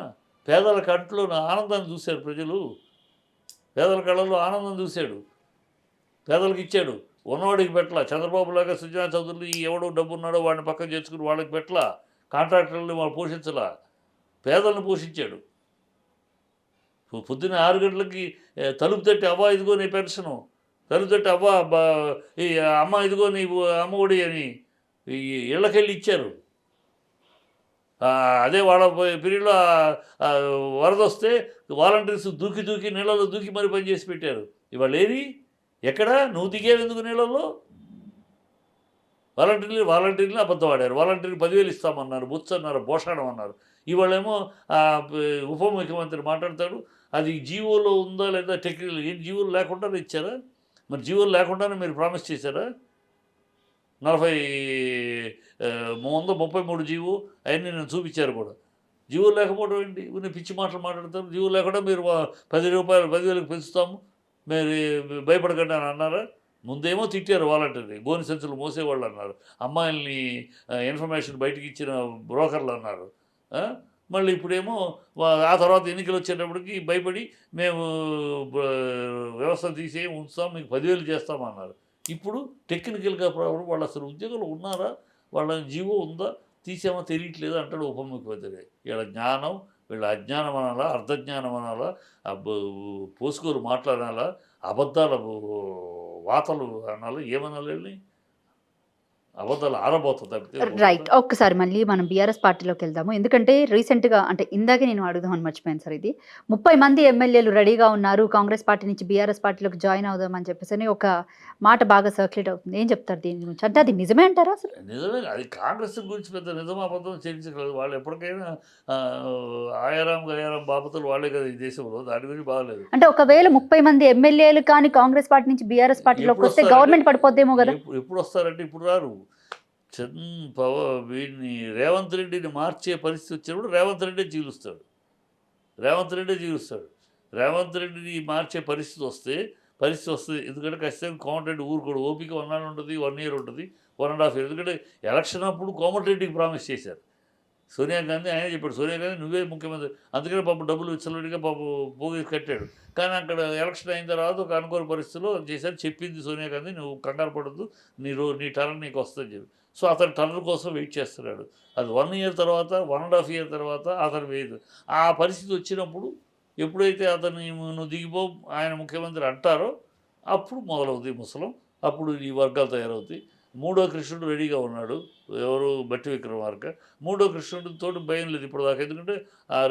పేదల కంట్లో ఆనందాన్ని చూశారు ప్రజలు. పేదల కళ్ళల్లో ఆనందం చూశాడు. పేదలకు ఇచ్చాడు. ఉన్నవాడికి పెట్టలా. చంద్రబాబు లాగా సుజనా చౌదరులు ఎవడో డబ్బు ఉన్నాడో వాడిని పక్కన చేసుకుని వాళ్ళకి పెట్టలా. కాంట్రాక్టర్లని వాళ్ళు పోషించలా. పేదలను పోషించాడు. పొద్దున్న 6 గంటలకి తలుపు తట్టి అవ్వ ఇదిగో నీ పెన్షను, తలుపు తట్టి అవ్వ ఈ అమ్మ ఇదిగో నీ అమ్మఒడి అని ఇళ్ళకెళ్ళి ఇచ్చారు. అదే వాళ్ళ పీరియడ్లో వరద వస్తే వాలంటీర్స్ దూకి నీళ్ళలో దూకి మరి పనిచేసి పెట్టారు. ఇవాళ ఏది ఎక్కడ నువ్వు దిగేవి ఎందుకు నీళ్ళల్లో? వాలంటీర్లు అబద్ధం ఆడారు. వాలంటీర్కి 10,000 ఇస్తామన్నారు, బుత్స్ అన్నారు, భోషణం అన్నారు. ఇవాళేమో ఉప ముఖ్యమంత్రి మాట్లాడతాడు, అది జీవోలో ఉందా లేదా టెక్నికల్. ఏం జీవోలు లేకుండానే ఇచ్చారా? మరి జీవోలు లేకుండానే మీరు ప్రామిస్ చేశారా? 133 జీవో అవన్నీ నేను చూపించారు కూడా. జీవో లేకపోవడం ఏంటి? ఇవన్నీ పిచ్చి మాటలు మాట్లాడతారు. జీవో లేకుండా మీరు 10 రూపాయలు 10,000కి పెంచుతాము మీరు భయపడకండి అని అన్నారా? ముందేమో తిట్టారు వాలంటీర్ని, గోని సంచులు మోసేవాళ్ళు అన్నారు, అమ్మాయిల్ని ఇన్ఫర్మేషన్ బయటకు ఇచ్చిన బ్రోకర్లు అన్నారు. మళ్ళీ ఇప్పుడేమో ఆ తర్వాత ఎన్నికలు వచ్చేటప్పటికి భయపడి మేము వ్యవస్థ తీసి ఉంచుతాం, మీకు 10,000 చేస్తామన్నారు. ఇప్పుడు టెక్నికల్గా ప్రాబ్లం. వాళ్ళు అసలు ఉద్యోగులు ఉన్నారా? వాళ్ళ జీవో ఉందా? తీసేమో తెలియట్లేదు అంటాడు ఉప ముఖ్యమంత్రి. వీళ్ళ జ్ఞానం, వీళ్ళ అజ్ఞానం అనాలా, అర్ధజ్ఞానం అనాలా, పోసుకోరు మాట్లాడాలా, అబద్ధాల వాతలు అనాలి, ఏమనాలి? అబద్ధాలు ఆరబోతుంది తప్పితే. రైట్. ఒక్కసారి మళ్ళీ మనం బీఆర్ఎస్ పార్టీలోకి వెళ్దాము. ఎందుకంటే రీసెంట్గా అంటే ఇందాకే నేను అడుగుదామని మర్చిపోయాను సార్. ఇది 30 మంది ఎమ్మెల్యేలు రెడీగా ఉన్నారు కాంగ్రెస్ పార్టీ నుంచి బీఆర్ఎస్ పార్టీలోకి జాయిన్ అవుదామని చెప్పేసి ఒక మాట బాగా సర్క్యులేట్ అవుతుంది. ఏం చెప్తారు దీని గురించి? అంటే అది నిజమే అంటారా అసలు? నిజమే. అది కాంగ్రెస్ గురించి పెద్ద నిజం అబద్ధం చర్చించగలదు. వాళ్ళు ఎప్పటికైనా ఆయారాం గయారాం బాపతులు వాళ్ళే కదా ఈ దేశంలో. దాని గురించి బాగలేదు. అంటే ఒకవేళ 30 మంది ఎమ్మెల్యేలు కానీ కాంగ్రెస్ పార్టీ నుంచి బీఆర్ఎస్ పార్టీలోకి వస్తే గవర్నమెంట్ పడిపోద్దేమో కదా. ఎప్పుడు వస్తారంటే ఇప్పుడు రారు. వీడిని రేవంత్ రెడ్డిని మార్చే పరిస్థితి వచ్చినప్పుడు రేవంత్ రెడ్డి జీలుస్తాడు. రేవంత్ రెడ్డిని మార్చే పరిస్థితి వస్తుంది. ఎందుకంటే ఖచ్చితంగా కోమటిరెడ్డి ఊరుకోడు. ఓపిక 1 year ఉంటుంది, 1 year ఉంటుంది, 1.5 years. ఎందుకంటే ఎలక్షన్ అప్పుడు కోమటిరెడ్డికి ప్రామిస్ చేశారు. సోనియా గాంధీ ఆయన చెప్పాడు, సోనియా గాంధీ నువ్వే ముఖ్యమంత్రి. అందుకని పాపం డబ్బులు విచ్చలవిడిగా పోగి కట్టాడు. కానీ అక్కడ ఎలక్షన్ అయిన తర్వాత ఒక అనుకోని పరిస్థితిలో చేశారు. చెప్పింది సోనియా గాంధీ, నువ్వు కంగారు పడద్దు, నీ టర్న్ నీకు వస్తుందని చెప్పి. సో అతను టర్న్ కోసం వెయిట్ చేస్తున్నాడు. అది 1 year తర్వాత, 1.5 year తర్వాత అతను వేయదు. ఆ పరిస్థితి వచ్చినప్పుడు ఎప్పుడైతే అతను నువ్వు దిగిపో ఆయన ముఖ్యమంత్రి అంటారో అప్పుడు మొదలవుతుంది ముసలం. అప్పుడు ఈ వర్గాలు తయారవుతాయి. మూడో కృష్ణుడు రెడీగా ఉన్నాడు. ఎవరు బట్టి విక్రమార్క. మూడో కృష్ణుడితో భయం లేదు ఇప్పటిదాకా. ఎందుకంటే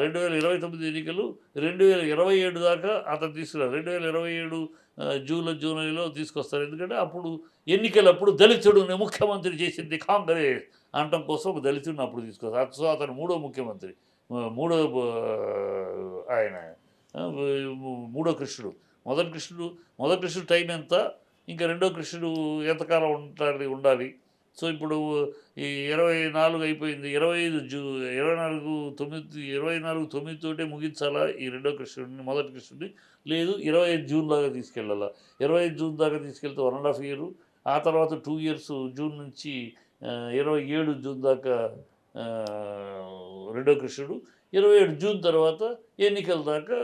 2029 ఎన్నికలు 2027 దాకా అతను తీసుకురారు. 2027 జూలైలో తీసుకొస్తారు. ఎందుకంటే అప్పుడు ఎన్నికలప్పుడు దళితుడిని ముఖ్యమంత్రి చేసింది కాంగ్రెస్ అనటం కోసం ఒక దళితుడిని అప్పుడు తీసుకొస్తారు. సో అతను మూడో ముఖ్యమంత్రి. మూడో ఆయన మూడో కృష్ణుడు. మొదటి కృష్ణుడు టైం ఎంత? ఇంకా రెండో కృష్ణుడు ఎంతకాలం ఉండాలి. సో ఇప్పుడు ఈ 24 అయిపోయింది. 24/9 తోటే ముగించాలా ఈ రెండో కృష్ణుడిని, మొదటి కృష్ణుడిని? లేదు 25 జూన్ దాకా తీసుకెళ్ళాలా. 25 జూన్ దాకా తీసుకెళ్తే 1.5 ఇయర్. ఆ తర్వాత 2 ఇయర్స్ జూన్ నుంచి 27 జూన్ దాకా రెండో కృష్ణుడు. 27 జూన్ తర్వాత ఎన్నికల దాకా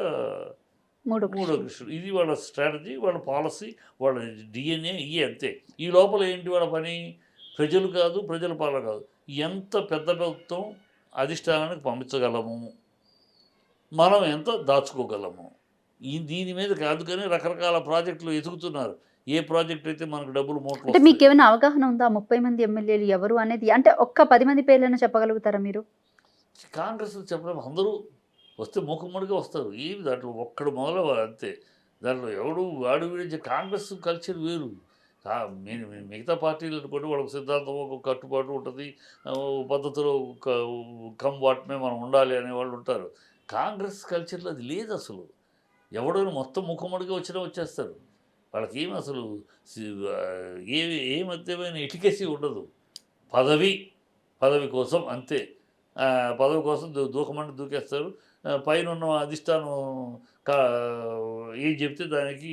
మూడో మూడో కృష్ణుడు. ఇది వాళ్ళ స్ట్రాటజీ, వాళ్ళ పాలసీ, వాళ్ళ డిఎన్ఏ ఇవి అంతే. ఈ లోపల ఏంటి వాళ్ళ పని? ప్రజలు కాదు, ప్రజల పాలన కాదు. ఎంత పెద్ద ప్రభుత్వం అధిష్టానానికి పంపించగలము, మనం ఎంత దాచుకోగలము, దీని మీద కాదు. కానీ రకరకాల ప్రాజెక్టులు ఎదుగుతున్నారు. ఏ ప్రాజెక్ట్ అయితే మనకు డబ్బులు అంటే మూటలు మీకు ఏమైనా అవగాహన ఉందా 30 మంది ఎమ్మెల్యేలు ఎవరు అనేది? అంటే ఒక్క 10 మంది పేర్లను చెప్పగలుగుతారా మీరు? కాంగ్రెస్ చెప్పడం అందరూ వస్తే మూకుమ్మడిగా వస్తారు. ఏమి దాంట్లో ఒక్కడు మొదలవ్వాలి అంతే. దాంట్లో ఎవడు వాడు వీడించే కాంగ్రెస్ కల్చర్ వేరు. మిగతా పార్టీలు అనుకోండి వాళ్ళకి సిద్ధాంతం ఒక కట్టుబాటు ఉంటుంది. పద్ధతిలో కమ్ వాటినే మనం ఉండాలి అనేవాళ్ళు ఉంటారు. కాంగ్రెస్ కల్చర్లో అది లేదు అసలు. ఎవడో మొత్తం మూకుమ్మడిగా వచ్చేస్తారు. వాళ్ళకి ఏమి అసలు ఏ మధ్యమైన ఎటికెసీ ఉండదు. పదవి కోసం అంతే. పదవి కోసం దూకమంటే దూకేస్తారు. పైన ఉన్న అధిష్టానం ఏం చెప్తే దానికి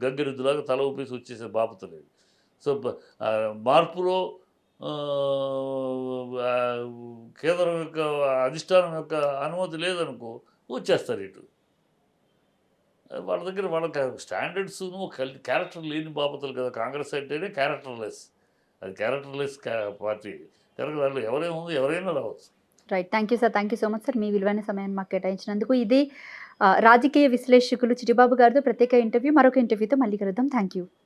గంగిరెద్దులాగా తల ఊపేసి వచ్చేసే బాపత లేదు. సో మార్పులో కేంద్రం యొక్క అధిష్టానం యొక్క అనుమతి లేదనుకో వచ్చేస్తారు ఇటు. వాళ్ళ దగ్గర వాళ్ళ స్టాండర్డ్స్ను క్యారెక్టర్ లేని బాపతలు కదా. కాంగ్రెస్ అంటేనే క్యారెక్టర్లెస్. అది క్యారెక్టర్లెస్ పార్టీ కనుక దాంట్లో ఎవరైనా రావచ్చు. Right. Thank you sir. Thank you so much sir. మీ విలువైన సమయాన్ని మాకు కేటాయించినందుకు. ఇది రాజకీయ విశ్లేషకులు చిట్టిబాబు గారితో ప్రత్యేక ఇంటర్వ్యూ. మరొక ఇంటర్వ్యూతో మళ్ళీ కలుద్దాం. Thank you.